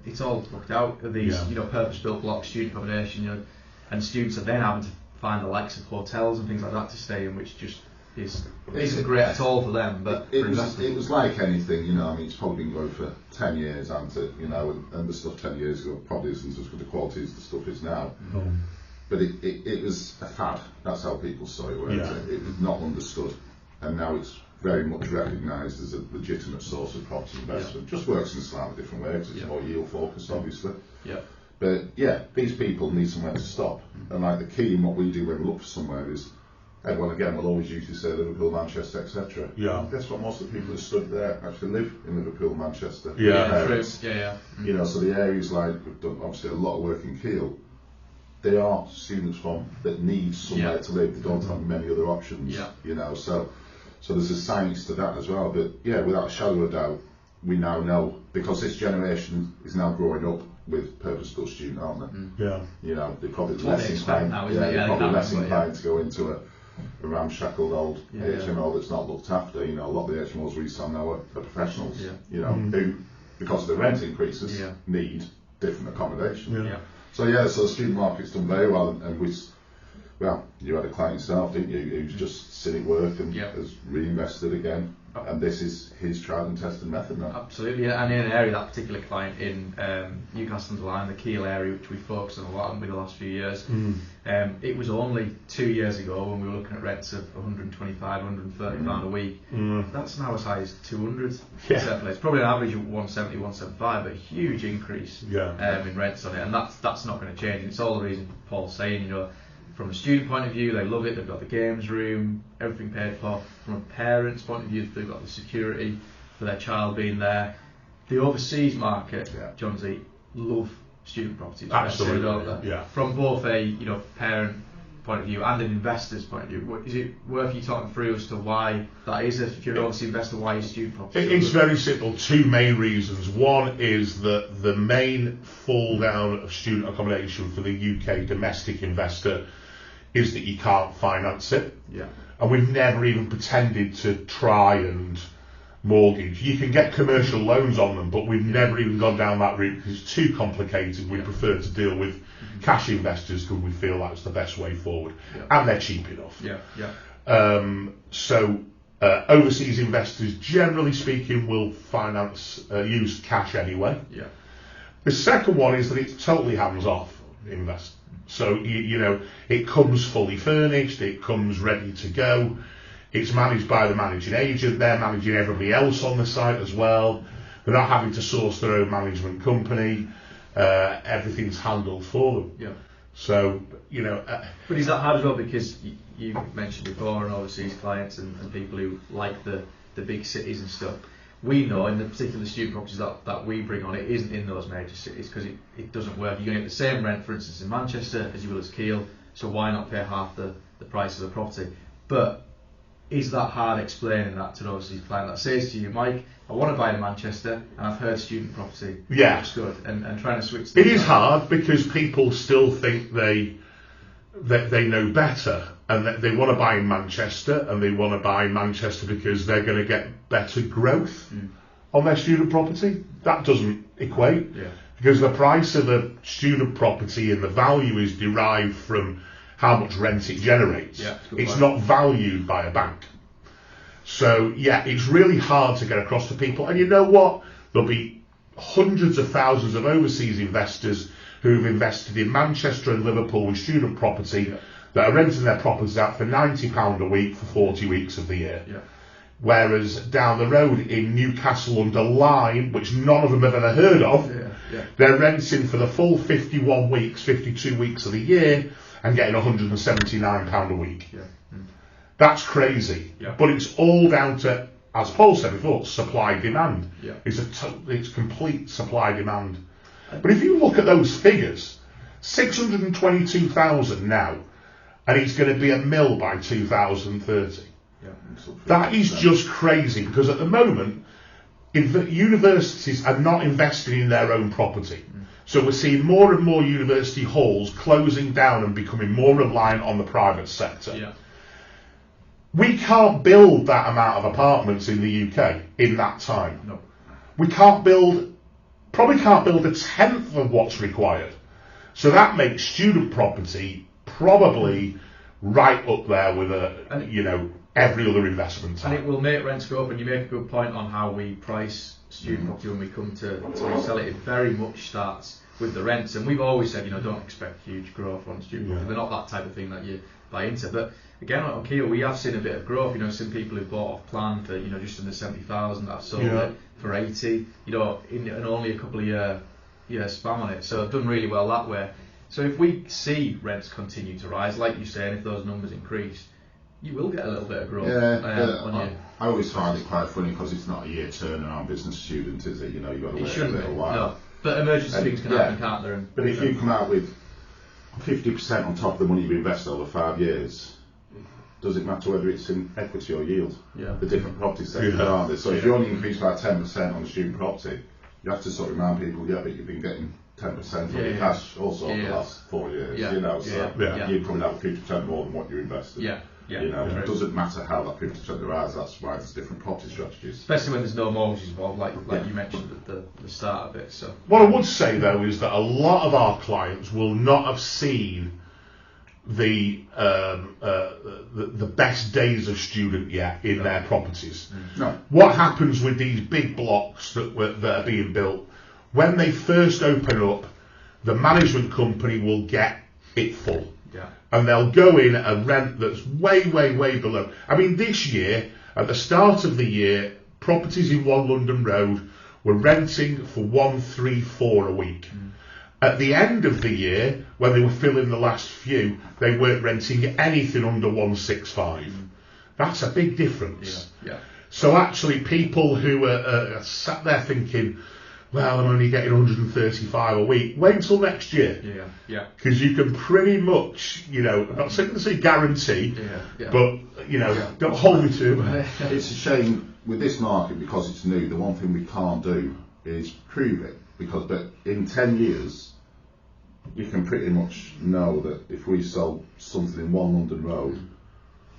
it's all booked out. These, you know, purpose-built blocks, student accommodation, you know, and students are then having to find the likes of hotels and things like that to stay in, which just isn't great at all for them. But it was like anything, you know. I mean, it's probably been going for 10 years, hasn't it? You know, and the stuff 10 years ago probably isn't as good a quality as the stuff is now. But it was a fad. That's how people saw it. It was not understood, and now it's very much recognised as a legitimate source of property investment. Just works in a slightly different way because it's more yield focused, obviously. But these people need somewhere to stop, and like the key in what we do when we look for somewhere is, everyone again will always usually say Liverpool, Manchester, etc. Guess what? Most of the people that stood there actually live in Liverpool, Manchester. You know, so the areas like we've done obviously a lot of work in Kiel. They are students from that need somewhere to live. They don't have many other options. You know, so there's a science to that as well. But without a shadow of a doubt, we now know, because this generation is now growing up with purpose-built student, aren't they? You know, they're probably less inclined. They're probably less inclined to go into a ramshackled old HMO that's not looked after. You know, a lot of the HMOs we sell now are professionals. You know, who, because of the rent increases, need different accommodation. So the student market's done very well, and you had a client yourself, didn't you, who's just seen it work and has reinvested again. And this is his tried and tested method now. Absolutely, and in an area, that particular client in Newcastle under Lyme, the Kiel area, which we focused on a lot in the last few years, it was only 2 years ago when we were looking at rents of £125, £130 a week. That's now as high as 200. It's probably an average of 170, 175, but a huge increase in rents on it, and that's not going to change. And it's all the reason Paul's saying, you know, from a student point of view, they love it. They've got the games room, everything paid for. From a parent's point of view, they've got the security for their child being there. The overseas market, John Z, love student properties. Absolutely, From both a parent point of view and an investor's point of view, is it worth you talking through as to why that is? If you're an overseas investor, why is student property? It's very simple. 2 main reasons. One is that the main fall down of student accommodation for the UK domestic investor is that you can't finance it. And we've never even pretended to try and mortgage. You can get commercial loans on them, but we've never even gone down that route because it's too complicated. We prefer to deal with cash investors because we feel that's the best way forward, and they're cheap enough. Overseas investors, generally speaking, will use cash anyway. The second one is that it's totally hands-off invest. So you know, it comes fully furnished, it comes ready to go, it's managed by the managing agent, they're managing everybody else on the site as well, they're not having to source their own management company, everything's handled for them. So, you know... but is that hard as well, because you mentioned before, and overseas clients and people who like the big cities and stuff, we know in the particular student properties that we bring on, it isn't in those major cities because it doesn't work. You're going to get the same rent, for instance, in Manchester as you will as Kiel, so why not pay half the price of the property? But is that hard explaining that to an overseas client that says to you, Mike, I want to buy in Manchester and I've heard student property looks good, and trying to switch it is hard because people still think they they know better, and they want to buy in Manchester, and they want to buy in Manchester because they're going to get better growth on their student property. That doesn't equate, because the price of a student property and the value is derived from how much rent it generates. It's not valued by a bank. So it's really hard to get across to people. And you know what? There'll be hundreds of thousands of overseas investors who've invested in Manchester and Liverpool with student property that are renting their properties out for £90 a week for 40 weeks of the year. Whereas down the road in Newcastle under Lyme, which none of them have ever heard of, they're renting for the full 51 weeks, 52 weeks of the year and getting £179 a week. That's crazy. But it's all down to, as Paul said before, supply demand. It's complete supply demand. But if you look at those figures, 622,000 now, and it's going to be a mill by 2030. That is just crazy, because at the moment, universities are not investing in their own property. So we're seeing more and more university halls closing down and becoming more reliant on the private sector. We can't build that amount of apartments in the UK in that time. We probably can't build a tenth of what's required. So that makes student property probably right up there with every other investment type. And it will make rents go up, and you make a good point on how we price student property when we come to resell it. It very much starts with the rents, and we've always said, don't expect huge growth on student property. They're not that type of thing that you buy into. But again, on Kia, we have seen a bit of growth. Some people who bought off plan for just under 70,000 that have sold it for 80. In only a couple of years span on it. So I've done really well that way. So if we see rents continue to rise, like you say, and if those numbers increase, you will get a little bit of growth. I always find it quite funny because it's not a year turnaround business student, is it? You've got to wait a little while. No, but emergency things can happen, can't there? But if you come out with 50% on top of the money you've invested over 5 years, does it matter whether it's in equity or yield? The different property sectors aren't there. So if you only increase by 10% on the student property, you have to sort of remind people, but you've been getting 10% on your cash also over the last 4 years. You probably have 50% more than what you invested. It doesn't matter how that 50% derives. That's why there's different property strategies. Especially when there's no mortgages involved, like you mentioned at the start of it. So what I would say though is that a lot of our clients will not have seen the best days of student yet in their properties. What happens with these big blocks that are being built? When they first open up, the management company will get it full. And they'll go in at a rent that's way, way, way below. I mean, this year, at the start of the year, properties in One London Road were renting for 134 a week. At the end of the year, when they were filling the last few, they weren't renting anything under 165. That's a big difference. So actually, people who are sat there thinking, well, I'm only getting 135 a week. Wait until next year. Because you can pretty much, I'm not saying to say guarantee, but, don't hold me to it. It's a shame with this market, because it's new, the one thing we can't do is prove it. But in 10 years, you can pretty much know that if we sold something in One London Road,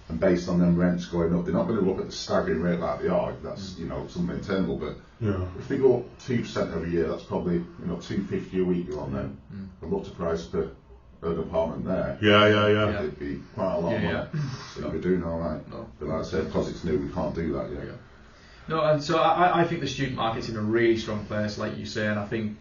and based on them rents going up, they're not going to look at the staggering rate like they are. That's something maintainable. But if they go up 2% every year, that's probably $250 a week you're on then. And what's the price per an apartment there? It'd be quite a lot more. So you'd be doing all right. But like I said, because it's new, we can't do that yet. No, and so I think the student market's in a really strong place, like you say, and I think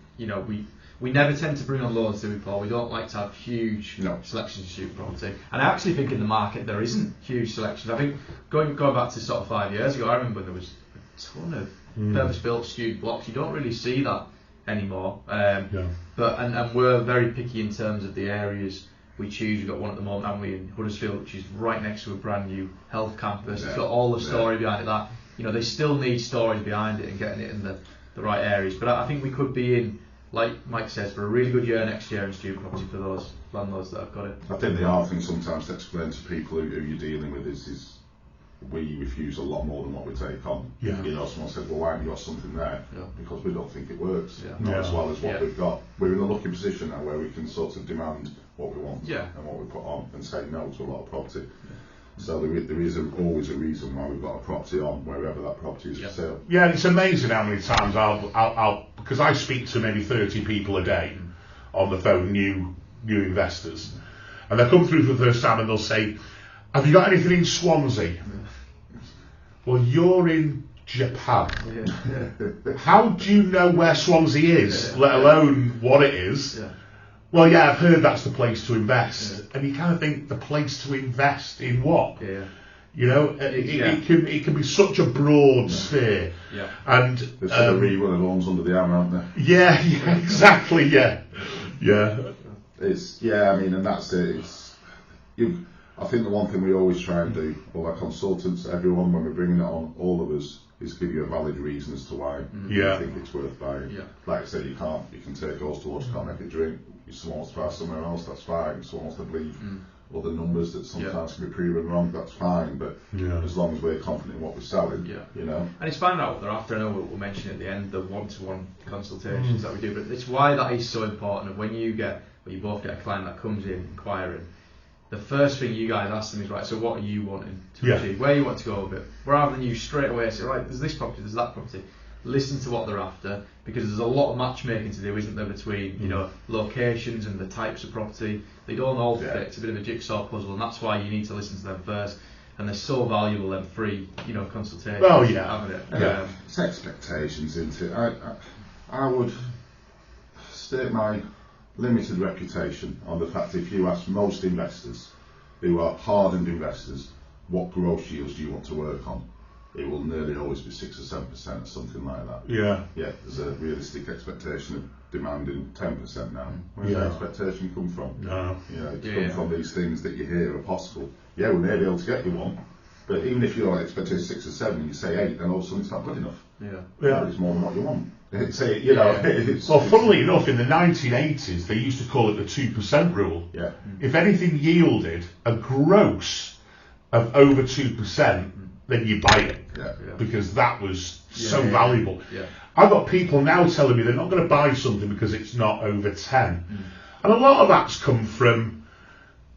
we never tend to bring on loads, do we, Paul? We don't like to have huge selections of student property. And I actually think in the market there isn't huge selections. I think going back to sort of 5 years ago, I remember there was a ton of purpose-built student blocks. You don't really see that anymore. But we're very picky in terms of the areas we choose. We've got one at the moment, haven't we, in Huddersfield, which is right next to a brand new health campus. It's got all the story behind it. That they still need stories behind it and getting it in the right areas. But I think we could be in, like Mike says, for a really good year next year in student property for those landlords that have got it. I think the hard thing sometimes to explain to people who you're dealing with is we refuse a lot more than what we take on. Yeah. You know, someone said, well, why haven't you got something there? Yeah. Because we don't think it works. Yeah. Not as Yeah. well as what we've got. We're in a lucky position now where we can sort of demand what we want and what we put on and say no to a lot of property. Yeah. So there is always a reason why we've got a property on wherever that property is for sale. Yeah, it's amazing how many times I'll because I speak to maybe 30 people a day on the phone, new investors, and they'll come through for the first time and they'll say, have you got anything in Swansea? Well, you're in Japan. How do you know where Swansea is, let alone what it is? Well, yeah, I've heard that's the place to invest. And you kind of think, the place to invest in what? You know, it can be such a broad sphere. And there's a rerun of Homes Under the Arm, aren't there? Yeah, exactly, yeah. It's, I mean, and that's it. I think the one thing we always try and do, all our consultants, everyone, when we're bringing it on, all of us, is give you a valid reason as to why you think it's worth buying. Like I said, you can take us to lunch, can't make a drink. If someone wants to buy somewhere else, that's fine. If someone wants to believe other numbers that sometimes can be proven wrong, that's fine. But as long as we're confident in what we're selling, you know. And it's finding out what they're after. I know we'll mention at the end the one-to-one consultations that we do, but it's why that is so important. And when you both get a client that comes in inquiring, the first thing you guys ask them is, right, so what are you wanting to achieve? Where you want to go with it? Rather than you straight away say, right, there's this property, there's that property. Listen to what they're after, because there's a lot of matchmaking to do, isn't there, between locations and the types of property. They don't all fit. It's a bit of a jigsaw puzzle, and that's why you need to listen to them first. And they're so valuable, them free, consultations. Oh yeah, having it. It's expectations, isn't it? I would state my limited reputation on the fact that if you ask most investors who are hardened investors what gross yields do you want to work on, it will nearly always be 6 or 7% or something like that. There's a realistic expectation of demanding 10% now. Where's that expectation come from? It's come from these things that you hear are possible. We may be able to get you one, but even if you're expecting 6 or 7 and you say 8, then all of a sudden it's not good enough. It's more than what you want. Well, funnily enough, in the 1980s, they used to call it the 2% rule. If anything yielded a gross of over 2%, then you buy it, because that was so valuable. I've got people now telling me they're not going to buy something because it's not over 10. And a lot of that's come from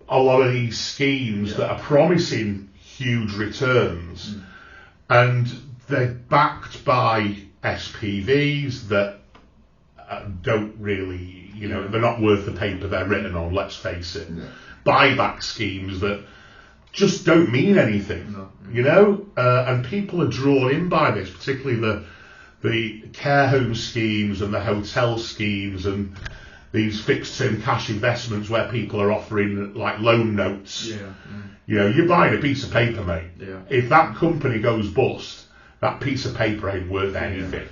a lot of these schemes that are promising huge returns, and they're backed by SPVs that don't really, they're not worth the paper they're written on, let's face it. Buyback schemes that just don't mean anything, and people are drawn in by this, particularly the care home schemes and the hotel schemes and these fixed term cash investments where people are offering like loan notes. You're buying a piece of paper, mate. If that company goes bust, that piece of paper ain't worth anything.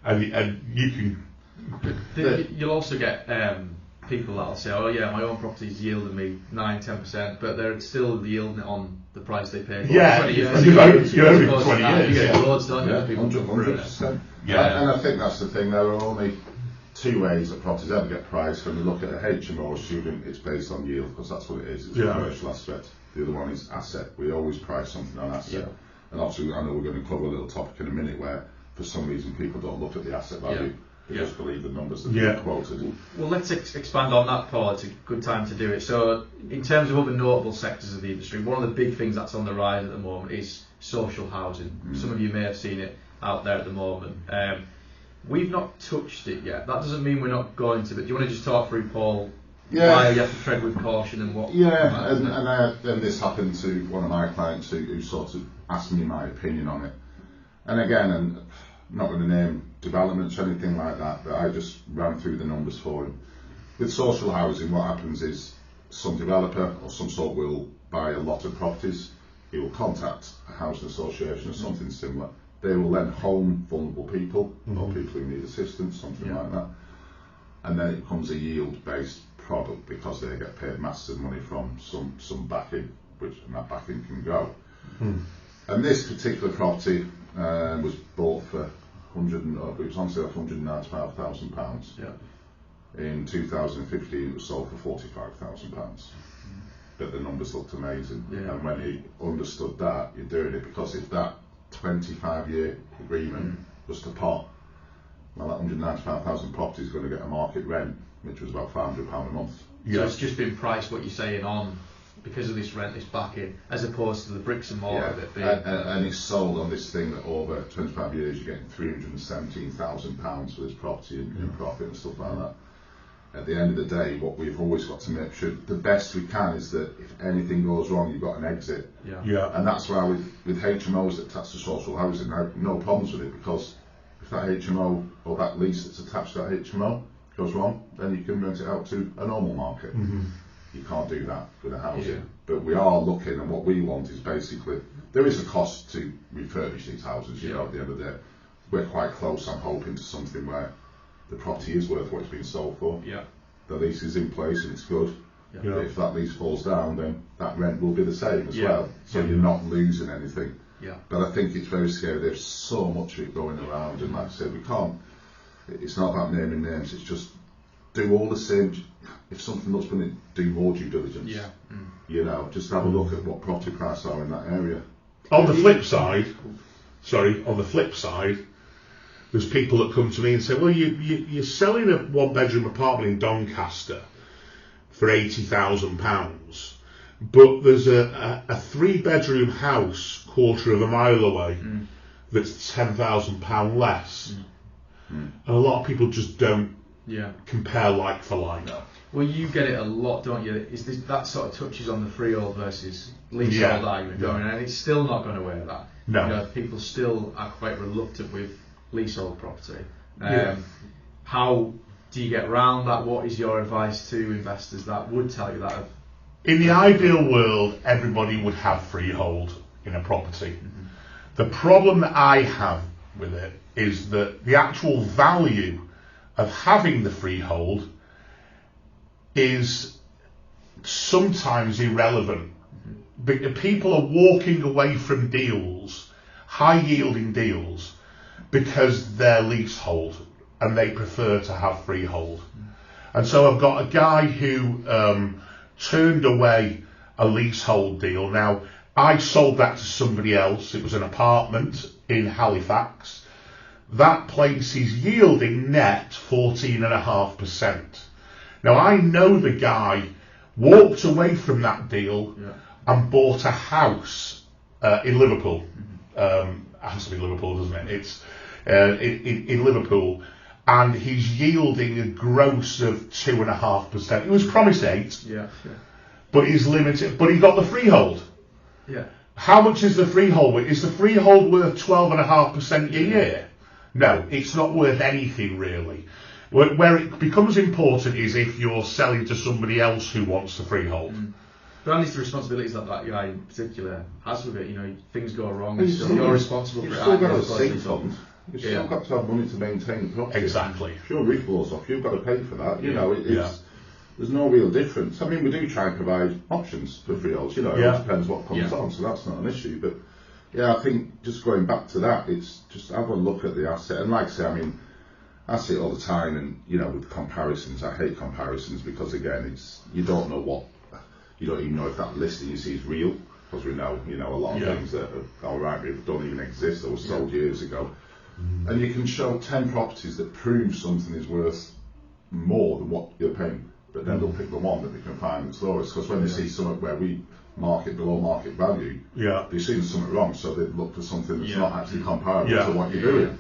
And you can. You'll also get people that'll say, oh yeah, my own property's yielding me 9-10%, but they're still yielding it on the price they paid. You're over 20 years. You get loads, don't you? 100%. And I think that's the thing. There are only two ways that properties ever get priced. When you look at a HMO student, it's based on yield, because that's what it is. It's a commercial aspect. The other one is asset. We always price something on asset. And obviously, I know we're going to cover a little topic in a minute where, for some reason, people don't look at the asset value. They just believe the numbers that are quoted. Well, let's expand on that, Paul. It's a good time to do it. So, in terms of other notable sectors of the industry, one of the big things that's on the rise at the moment is social housing. Some of you may have seen it out there at the moment. We've not touched it yet. That doesn't mean we're not going to, but do you want to just talk through, Paul, why you have to tread with caution and what... And this happened to one of my clients who sort of asked me my opinion on it. And again, I'm not going to name developments or anything like that, but I just ran through the numbers for him. With social housing, what happens is some developer or some sort will buy a lot of properties. He will contact a housing association or something similar. They will then home vulnerable people or people who need assistance, something like that. And then it becomes a yield-based product because they get paid massive money from some backing, and that backing can go. And this particular property was bought for it was on sale for £195,000. In 2015, it was sold for £45,000. but the numbers looked amazing. Yeah. And when he understood that, you're doing it, because if that 25-year agreement was to pot, well, that 195,000 property is going to get a market rent, which was about £500 a month. So it's just been priced, what you're saying, on because of this rent, this backing, as opposed to the bricks and mortar of it being. And it's sold on this thing that over 25 years you're getting £317,000 for this property in profit and stuff like that. At the end of the day, what we've always got to make sure, the best we can, is that if anything goes wrong, you've got an exit. And that's why with HMOs that attach to social housing, I have no problems with it, because if that HMO or that lease that's attached to that HMO goes wrong, then you can rent it out to a normal market. You can't do that with a housing. But we are looking, and what we want is basically, there is a cost to refurbish these houses, you know, at the end of the day. We're quite close, I'm hoping, to something where the property is worth what it's been sold for. The lease is in place and it's good. But if that lease falls down, then that rent will be the same as well. So you're not losing anything. But I think it's very scary. There's so much of it going around, and like I said, we can't, it's not about naming names, it's just do all the same. If something looks funny, do more due diligence. You know, just have a look at what property prices are in that area. On the flip side, there's people that come to me and say, well, you're selling a one-bedroom apartment in Doncaster for £80,000, but there's a 3-bedroom house quarter of a mile away that's £10,000 less. And a lot of people just don't compare like for like. Well, you get it a lot, don't you? Is this, that sort of touches on the freehold versus leasehold argument, and it's still not going away with that. No. You know, people still are quite reluctant with leasehold property. How do you get around that? What is your advice to investors that would tell you that? In the ideal world, everybody would have freehold in a property. The problem that I have with it is that the actual value of having the freehold is sometimes irrelevant. People are walking away from deals, high yielding deals, because they're leasehold and they prefer to have freehold. And so I've got a guy who turned away a leasehold deal. Now, I sold that to somebody else. It was an apartment in Halifax. That place is yielding net 14.5%. Now, I know the guy walked away from that deal and bought a house in Liverpool. It has to be Liverpool, doesn't it? It's in Liverpool, and he's yielding a gross of 2.5%. He was promised 8%, but he's limited. But he got the freehold. How much is the freehold worth? Is the freehold worth 12.5% a year? No, it's not worth anything really. Where it becomes important is if you're selling to somebody else who wants the freehold. But at least the responsibilities that guy in particular has with it, you know, things go wrong, you're responsible for it. You've still got a sink fund. You've still got to have money to maintain the property. Exactly. If your roof blows off, you've got to pay for that. You know, there's no real difference. I mean, we do try and provide options for freeholds. You know, it depends what comes on, so that's not an issue. But I think just going back to that, it's just have a look at the asset. And like I say, I mean, I see it all the time, and you know, with comparisons, I hate comparisons because again, you don't even know if that listing you see is real, because we know, you know, a lot of things that are alright don't even exist, that were sold years ago. And you can show 10 properties that prove something is worth more than what you're paying, but then they'll pick the one that they can find that's lowest, because when they see something where we market below market value, they've seen something wrong, so they look for something that's not actually comparable to what you're doing.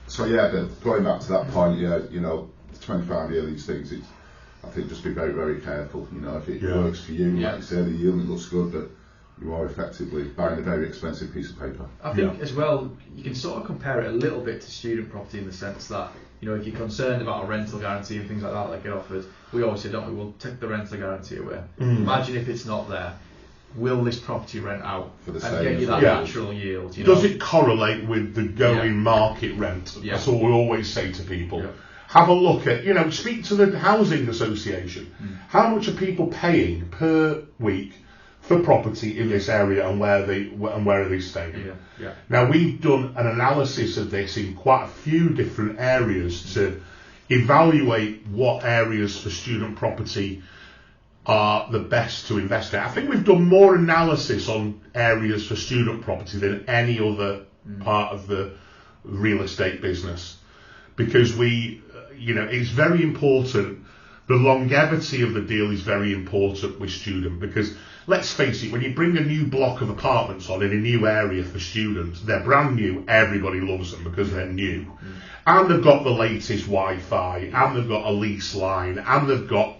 But going back to that point, you know, 25-year these things, I think just be very, very careful. You know, if it works for you, like you say, the yield, it looks good, but you are effectively buying a very expensive piece of paper. I think as well, you can sort of compare it a little bit to student property in the sense that, you know, if you're concerned about a rental guarantee and things like that get offered, we always say, don't we, we'll take the rental guarantee away. Imagine if it's not there. Will this property rent out for the and get you that natural yield? You Does it correlate with the going market rent? That's what we always say to people. Have a look at, you know, speak to the housing association. How much are people paying per week for property in this area, and where are they staying? Now, we've done an analysis of this in quite a few different areas to evaluate what areas for student property are the best to invest in. I think we've done more analysis on areas for student property than any other part of the real estate business, because it's very important. The longevity of the deal is very important with student, because let's face it, when you bring a new block of apartments on in a new area for students, they're brand new, everybody loves them because they're new. And they've got the latest Wi-Fi, and they've got a lease line, and they've got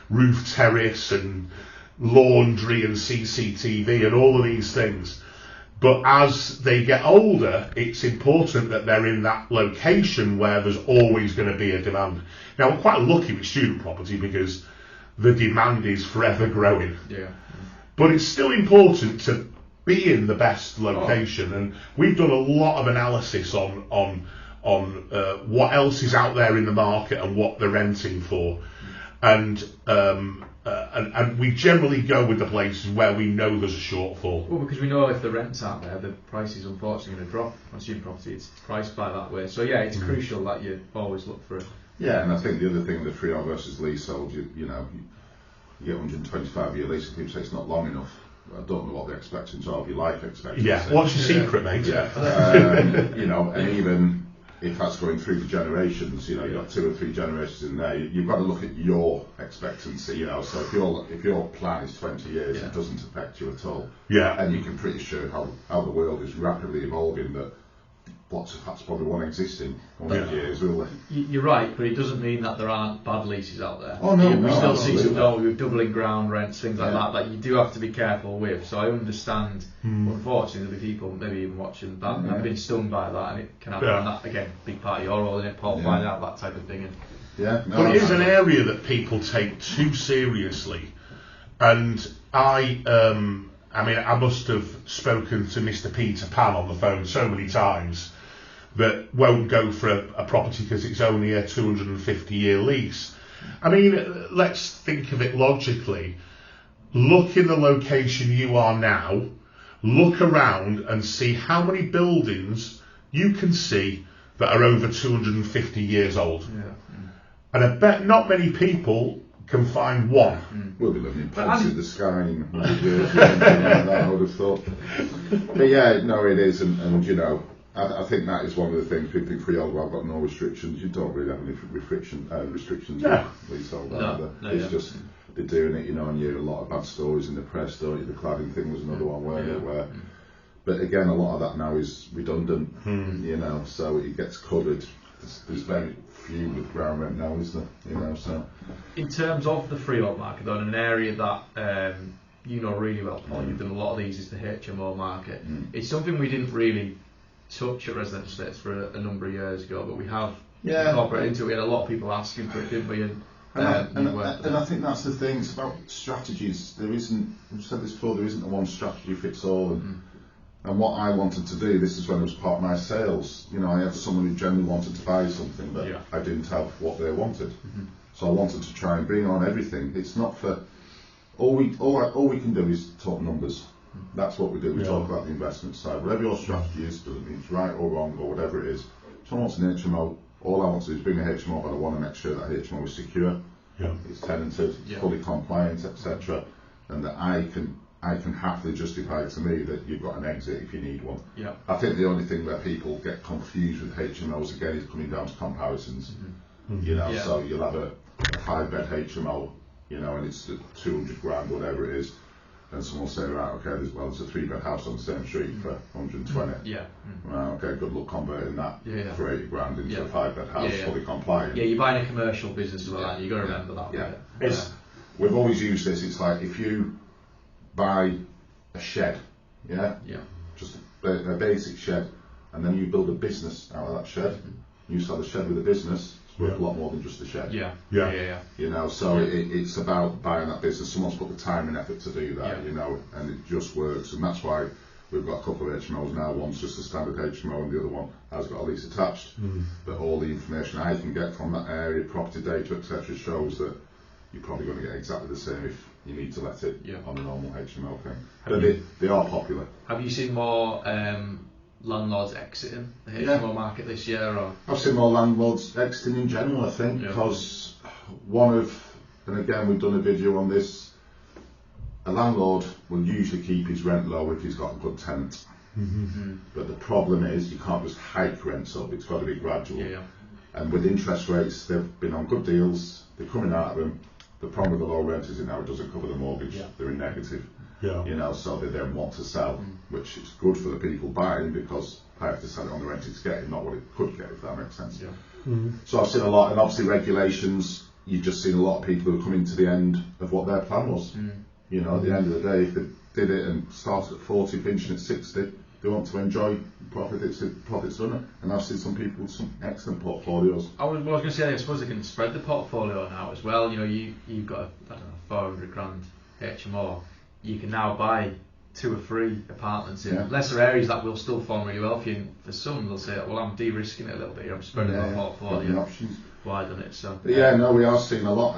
roof terrace and laundry and CCTV and all of these things. But as they get older, it's important that they're in that location where there's always going to be a demand. Now, we're quite lucky with student property because the demand is forever growing. Yeah. But it's still important to be in the best location, and we've done a lot of analysis on what else is out there in the market and what they're renting for. And we generally go with the places where we know there's a shortfall. Well, because we know if the rents aren't there, the price is unfortunately going to drop on student property. It's priced by that way. So yeah, it's crucial that you always look for it. Yeah, and I think the other thing, the freehold versus leasehold, you get 125-year lease, and people say it's not long enough. I don't know what the expectations are of your life expectancy. Yeah, what's your secret, mate? Yeah, and even if that's going through the generations, you've got 2 or 3 generations in there, you've got to look at your expectancy, so if your plan is 20 years, it doesn't affect you at all. Yeah. And you can pretty sure how the world is rapidly evolving, that lots of flats probably won't exist in 100 years, will they? You're right, but it doesn't mean that there aren't bad leases out there. Oh no, we still see some, don't we, with doubling ground rents, things like that you do have to be careful with. So I understand, unfortunately, there'll be people maybe even watching that and have been stung by that, and it can happen. And that, again, big part of your role in it, Paul, finding out that type of thing. But it is an area that people take too seriously, and I must have spoken to Mr. Peter Pan on the phone so many times that won't go for a property because it's only a 250-year lease. I mean, let's think of it logically. Look in the location you are now, look around and see how many buildings you can see that are over 250 years old. Yeah. And I bet not many people can find one. We'll be living in pants in the sky in 100 years, like that, I would have thought. But yeah, no, it is, and I think that is one of the things. People think freehold, I've got no restrictions. You don't really have any restrictions with leasehold either. It's just they're doing it, and you hear a lot of bad stories in the press, don't you? The cladding thing was another one where but again, a lot of that now is redundant, so it gets covered. There's very few with ground rent now, is there? So. In terms of the freehold market, though, in an area that really well, Paul, you've done a lot of these, is the HMO market. It's something we didn't really touch at residential estates for a number of years ago, but we have incorporated into it. We had a lot of people asking for it, didn't we? And I think that's the thing. It's about strategies. There isn't. I've said this before. There isn't a one strategy fits all. And what I wanted to do, this is when it was part of my sales. I had someone who generally wanted to buy something, but I didn't have what they wanted. So I wanted to try and bring on everything. It's not for all we can do is talk numbers. That's what we do. We talk about the investment side. Whatever your strategy is, doesn't mean it's right or wrong or whatever it is. If someone wants an HMO, all I want to do is bring a HMO, but I want to make sure that HMO is secure, it's tenanted, fully compliant, etc., and that I can happily justify to me that you've got an exit if you need one. I think the only thing where people get confused with HMOs again is coming down to comparisons. So you'll have a 5-bed HMO, and it's 200 grand, whatever it is. And someone will say, right, okay, there's a 3-bed house on the same street for 120. Right, okay, good luck converting that for 80 grand into a 5-bed house fully compliant. You're buying a commercial business as well, you've got to remember that. We've always used this. It's like if you buy a shed, just a basic shed, and then you build a business out of that shed. You sell the shed with a business. Worth a lot more than just the shed. So it's about buying that business. Someone's put the time and effort to do that, and it just works. And that's why we've got a couple of HMOs now. One's just a standard HMO, and the other one has got a lease attached. But all the information I can get from that area, property data, etc., shows that you're probably going to get exactly the same if you need to let it on a normal HMO thing. But they are popular. Have you seen more landlords exiting the HMO market this year? Or? I've seen more landlords exiting in general, I think, because one of and again we've done a video on this, a landlord will usually keep his rent low if he's got a good tenant. But the problem is you can't just hike rents up, it's got to be gradual. And with interest rates, they've been on good deals, they're coming out of them. The problem with the low rent is now it doesn't cover the mortgage, they're in negative. So they don't want to sell, which is good for the people buying because I have to sell it on the rent it's getting, not what it could get, if that makes sense. So I've seen a lot, and obviously regulations, you've just seen a lot of people who are coming to the end of what their plan was. You know, at the end of the day, if they did it and started at 40, finishing at 60, they want to enjoy profits done it. And I've seen some people with some excellent portfolios. I was going to say, I suppose they can spread the portfolio now as well. You know, you've got, I don't know, 400 grand HMO. You can now buy 2 or 3 apartments in lesser areas that will still perform really well for you. And for some, they'll say, well, I'm de-risking it a little bit here. I'm spreading my portfolio, options. widen it. So we are seeing a lot.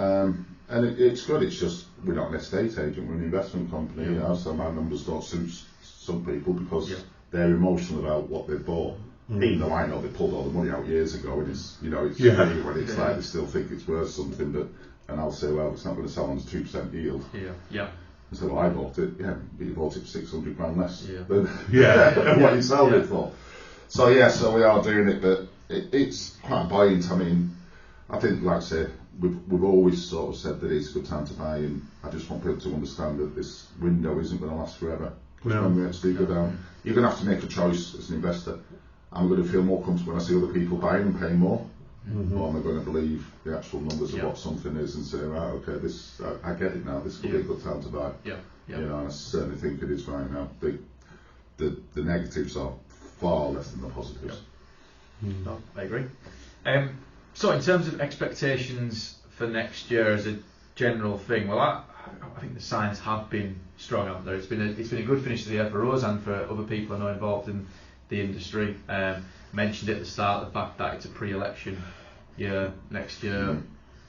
And it's good, it's just, we're not an estate agent, we're an investment company, you know, so my numbers don't suit some people because they're emotional about what they've bought. Even though I know they pulled all the money out years ago, and it's, you know, it's really when it's like they still think it's worth something, but, and I'll say, well, it's not going to sell on a 2% yield. And so, well, I bought it, but you bought it for 600 grand less than what you sold it for. So, so we are doing it, but it's quite buoyant. I mean, I think, like I say, we've always sort of said that it's a good time to buy, and I just want people to understand that this window isn't going to last forever. Because when we actually go down, you're going to have to make a choice as an investor. I'm going to feel more comfortable when I see other people buying and paying more, or am I going to believe the actual numbers of what something is and say, right, okay, this I get it now. This could be a good time to buy. You know, and I certainly think it is right now. The negatives are far less than the positives. No, I agree. So in terms of expectations for next year as a general thing, well, I think the signs have been strong out there. It's been a good finish to the year for us and for other people I know involved in the industry. Mentioned at the start the fact that it's a pre-election year next year.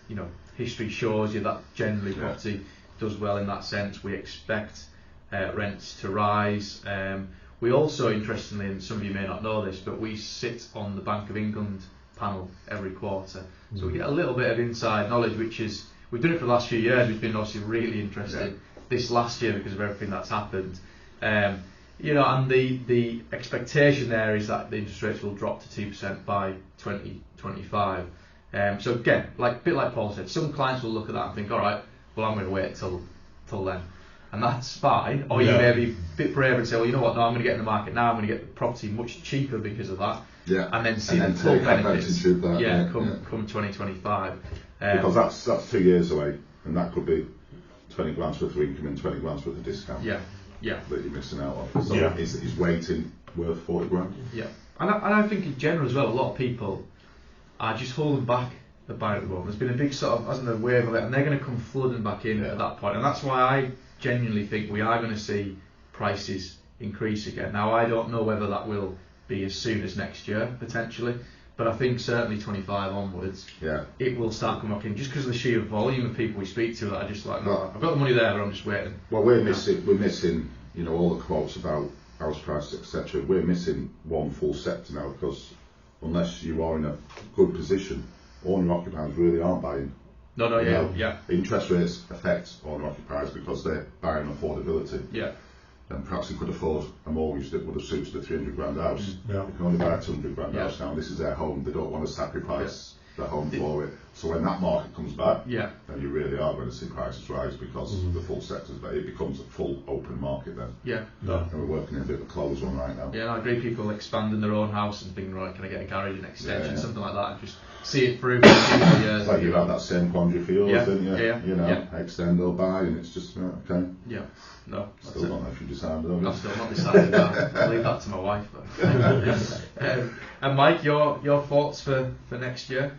You know, history shows you that generally property does well in that sense. We expect rents to rise. We also, interestingly, and some of you may not know this, but we sit on the Bank of England panel every quarter, so we get a little bit of inside knowledge, which is, we've done it for the last few years. We've been obviously really interested this last year because of everything that's happened. You know, and the expectation there is that the interest rates will drop to 2% by 2025. So again, a bit like Paul said, some clients will look at that and think, all right, well, I'm going to wait till then, and that's fine. Or you may be a bit brave and say, well, you know what, no, I'm going to get in the market now. I'm going to get the property much cheaper because of that. And then see the full benefits. Come 2025. Because that's 2 years away, and that could be 20 grand's worth of income and 20 grand's worth of discount. That you're missing out on. So is waiting worth 40 grand? And I think in general as well, a lot of people are just holding back the buy at the moment. There's been a big sort of, hasn't there, wave of it, and they're going to come flooding back in at that point. And that's why I genuinely think we are going to see prices increase again. Now, I don't know whether that will be as soon as next year, potentially, but I think certainly 25 onwards, it will start coming back in, just because of the sheer volume of people we speak to that are just like, no, I've got the money there, but I'm just waiting. Well, we're missing, you know, all the quotes about house prices, etc. We're missing one full sector now, because unless you are in a good position, owner-occupiers really aren't buying. Interest rates affect owner-occupiers because they're buying affordability. And perhaps they could afford a mortgage that would have suited a 300 grand house. They can only buy a 200 grand house now, and this is their home. They don't want to sacrifice their home for it. So when that market comes back, then you really are going to see prices rise, because the full sector's better. It becomes a full open market then. And we're working in a bit of a closed one right now. I agree. People expanding their own house and thinking, right, can I get a garage and extension, something like that, and just see it through for a few years. It's like you had that same quandary for yours, didn't you? You know, extend or buy, and it's just okay. No, still don't know if you decided on it. I've still not decided that. I'll leave that to my wife. And Mike, your thoughts for next year?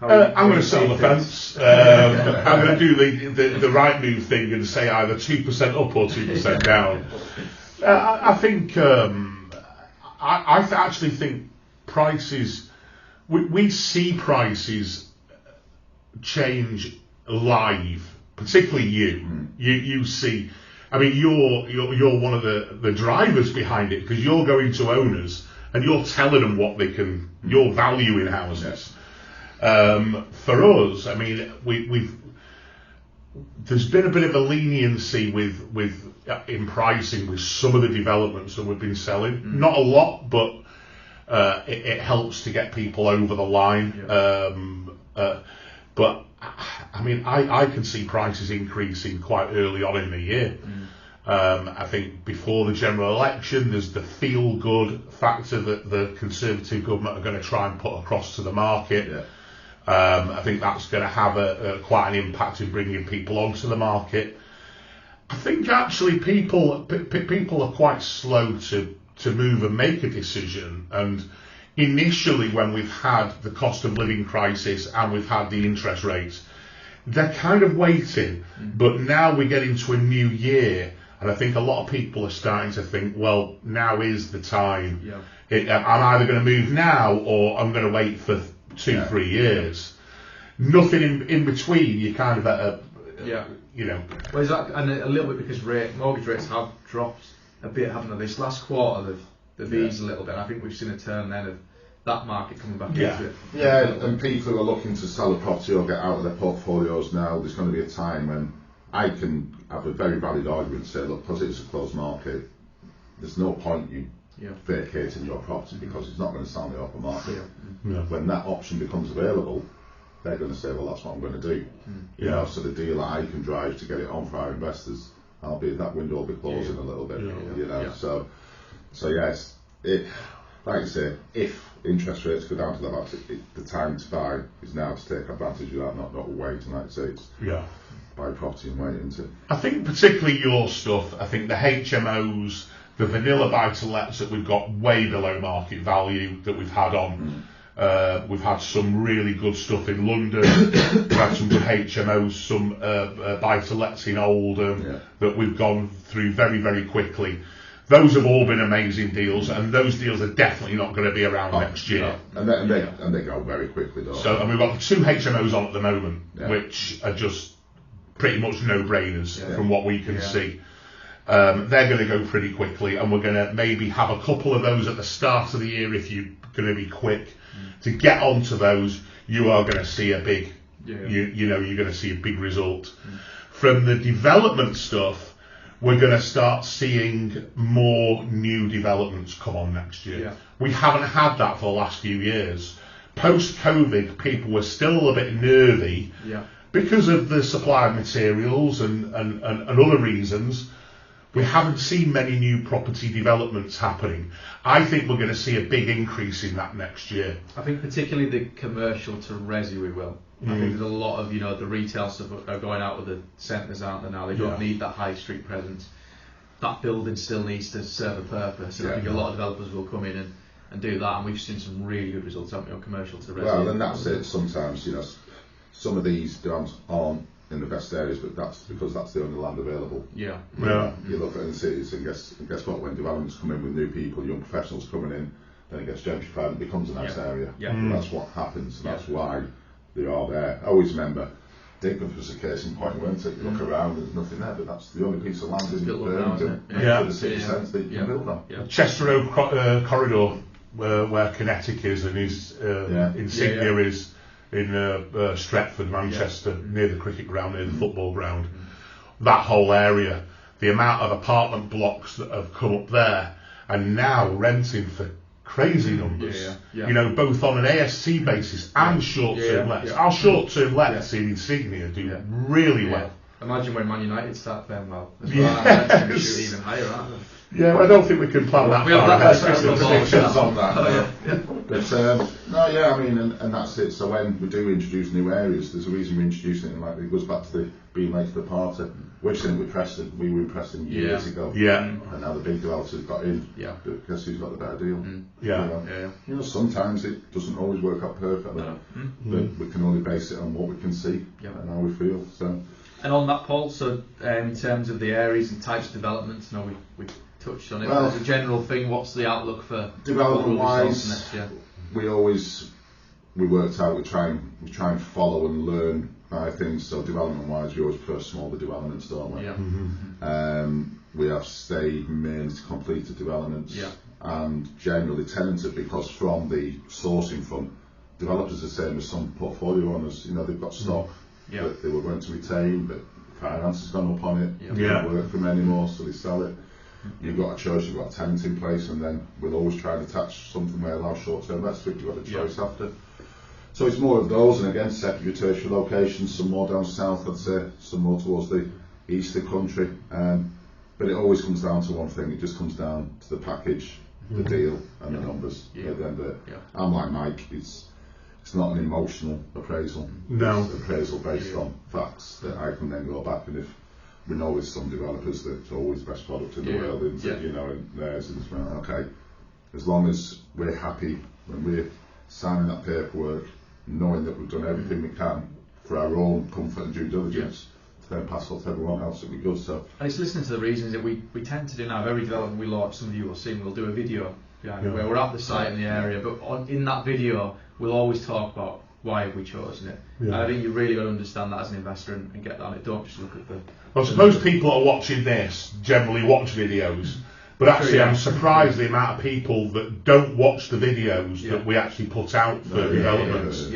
I'm going to sit on the fence. I'm going to do the right move thing and say either 2% up or 2% down. I think I actually think prices. We see prices change live, particularly you. You see. I mean, you're one of the drivers behind it, because you're going to owners and you're telling them what they can, your value in houses. For us, I mean, we've there's been a bit of a leniency in pricing with some of the developments that we've been selling. Not a lot, but it helps to get people over the line. But I mean, I can see prices increasing quite early on in the year. I think before the general election, there's the feel-good factor that the Conservative government are going to try and put across to the market. I think that's going to have quite an impact in bringing people onto the market. I think actually people are quite slow to move and make a decision. And initially, when we've had the cost of living crisis and we've had the interest rates, they're kind of waiting. But now we get into a new year, and I think a lot of people are starting to think, well, now is the time. I'm either going to move now or I'm going to wait for 2-3 years. Nothing in between. You're kind of at a you know. Well, is that, and a little bit because mortgage rates have dropped a bit, haven't they? This last quarter they've eased a little bit. I think we've seen a turn then of that market coming back into it. Yeah, and people who are looking to sell a property or get out of their portfolios now, there's going to be a time when I can have a very valid argument to say, look, because it's a closed market, there's no point you vacating your property because it's not going to sell in the open market. When that option becomes available, they're going to say, well, that's what I'm going to do. You know, so the deal that I can drive to get it on for our investors, albeit that window will be closing a little bit. You know, so yes, like I say, if interest rates go down to that, the time to buy is now to take advantage of that, not wait. And like I say, it's buy property and wait into it. I think particularly your stuff, I think the HMOs, the vanilla buy-to-lets that we've got way below market value that we've had on. We've had some really good stuff in London. We've had some good HMOs, some buy-to-lets in Oldham that we've gone through very, very quickly. Those have all been amazing deals, and those deals are definitely not going to be around next year. And they go very quickly, though. So, and we've got 2 HMOs on at the moment, which are just pretty much no-brainers from what we can see. They're going to go pretty quickly, and we're going to maybe have a couple of those at the start of the year if you're going to be quick. To get onto those, you are going to see a big, you know, you're going to see a big result. From the development stuff, we're going to start seeing more new developments come on next year. We haven't had that for the last few years. Post-COVID, people were still a bit nervy because of the supply of materials and other reasons. We haven't seen many new property developments happening. I think we're going to see a big increase in that next year. I think particularly the commercial to resi we will. I think there's a lot of, you know, the retail stuff are going out with the centres, aren't they now? They don't need that high street presence. That building still needs to serve a purpose. And I think a lot of developers will come in and do that. And we've seen some really good results, haven't we, on commercial to resi. Well, and that's it. Sometimes, you know, some of these developments aren't in the best areas, but that's because that's the only land available. You look at it in cities, and guess what? When developments come in with new people, young professionals coming in, then it gets gentrified and becomes a nice area. That's what happens. And that's why they are there. I always remember Dickens was a case in point, weren't it? You look around, there's nothing there, but that's the only piece of land in Birmingham for the city centre that you can build on. Chester Road corridor, where Kinetic is, and his insignia is in Stretford, Manchester, near the cricket ground, near the football ground. That whole area, the amount of apartment blocks that have come up there and now renting for crazy numbers, you know, both on an AST basis and short-term lets. Our short-term lets in Insignia do really well. Imagine when Man United start playing well. That's even higher, aren't they? I don't think we can plan that far ahead. On that. But I mean, and that's it. So when we do introduce new areas, there's a reason we're introducing it. Like it goes back to the being late to the party. We've seen it with Preston. We were in Preston years ago. And now the big developers got in. But guess who's got the better deal? You know, sometimes it doesn't always work out perfectly. But we can only base it on what we can see and how we feel. So. And on that, Paul, so in terms of the areas and types of developments, you know, we touched on it, but as a general thing, what's the outlook for development-wise next year? We worked out we try and follow and learn things. So development-wise, we always prefer smaller developments, don't we? We have stayed mainly to completed developments, and generally tenanted, because from the sourcing front, developers are the same as some portfolio owners. You know, they've got stock that they were going to retain, but finance has gone up on it. It doesn't work for them anymore, so they sell it. You've got a choice, you've got a tenant in place, and then we'll always try and attach something where allows short-term rental. You've got a choice after. So it's more of those, and again, secondary, tertiary locations, some more down south, I'd say, some more towards the east of the country. But it always comes down to one thing, it just comes down to the package, the deal, and the numbers. At the end of it. I'm like Mike, it's not an emotional appraisal. No. It's an appraisal based on facts that I can then go back, and if we know with some developers that it's always the best product in the world, and you know, and theirs, and it's well, okay, as long as we're happy when we're signing that paperwork, knowing that we've done everything we can for our own comfort and due diligence, to then pass on to everyone else, it'll be good. So, and it's listening to the reasons that we tend to do now. Every development we launch, some of you will see, we'll do a video behind it where we're at the site in the area, but in that video we'll always talk about why have we chosen it. And I think you really got to understand that as an investor and get that on it. Don't just look at the... I suppose people are watching this generally watch videos, but actually I'm surprised the amount of people that don't watch the videos that we actually put out for developments,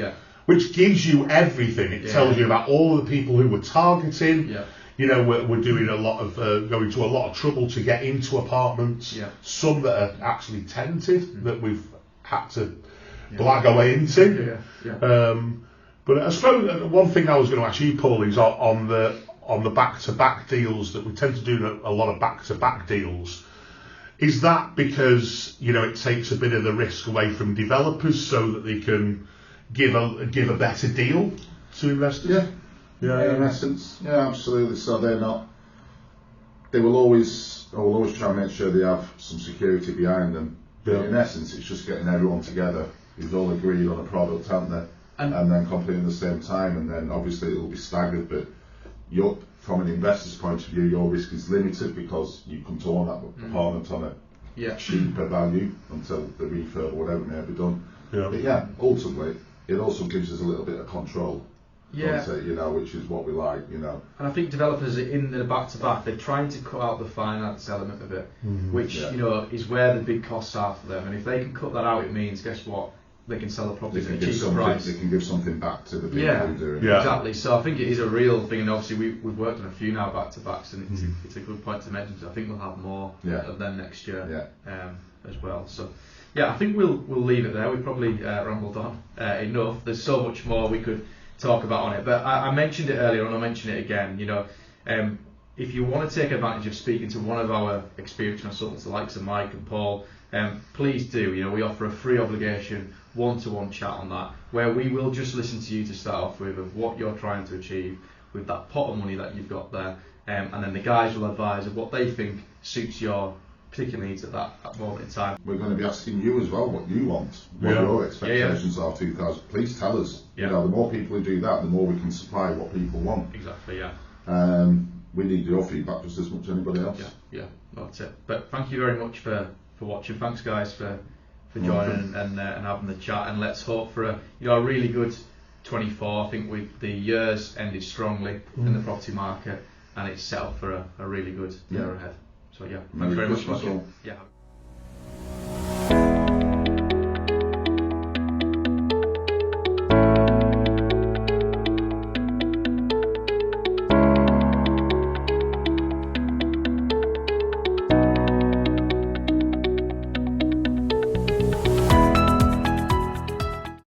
which gives you everything. It tells you about all the people who we're targeting. You know, we're doing a lot of going to a lot of trouble to get into apartments. Some that are actually tenanted that we've had to blag away into. But I suppose one thing I was going to ask you, Paul, is on the back-to-back deals that we tend to do a lot of back-to-back deals. Is that because, you know, it takes a bit of the risk away from developers so that they can give a better deal to investors? In essence, absolutely. So they will always try and make sure they have some security behind them. But in essence, it's just getting everyone together who's all agreed on a product, haven't they? And then completing at the same time, and then obviously it'll be staggered, but from an investor's point of view, your risk is limited because you can own that apartment on a cheaper value until the refurb or whatever may be done. But ultimately, it also gives us a little bit of control. You know, which is what we like, you know. And I think developers in the back-to-back, they're trying to cut out the finance element of it, which you know is where the big costs are for them. And if they can cut that out, it means, guess what? They can sell the property at a cheaper price. They can give something back to the people who do it. Exactly. So I think it is a real thing, and obviously we've worked on a few now back-to-backs, and it's a good point to mention. So I think we'll have more of them next year as well. So I think we'll leave it there. We've probably rambled on enough. There's so much more we could talk about on it, but I mentioned it earlier and I'll mention it again. You know, if you want to take advantage of speaking to one of our experienced consultants, the likes of Mike and Paul, please do. You know, we offer a free obligation one-to-one chat on that, where we will just listen to you to start off with of what you're trying to achieve with that pot of money that you've got there, and then the guys will advise of what they think suits your particular needs at that moment in time. We're going to be asking you as well what you want, what your expectations are 2000. Please tell us. You know, the more people who do that, the more we can supply what people want. Exactly. We need your feedback just as much as anybody else. That's it. But thank you very much for watching. Thanks guys for joining and having the chat, and let's hope for a really good 24. I think the year's ended strongly in the property market, and it's set up for a really good year ahead. So thanks very much for watching.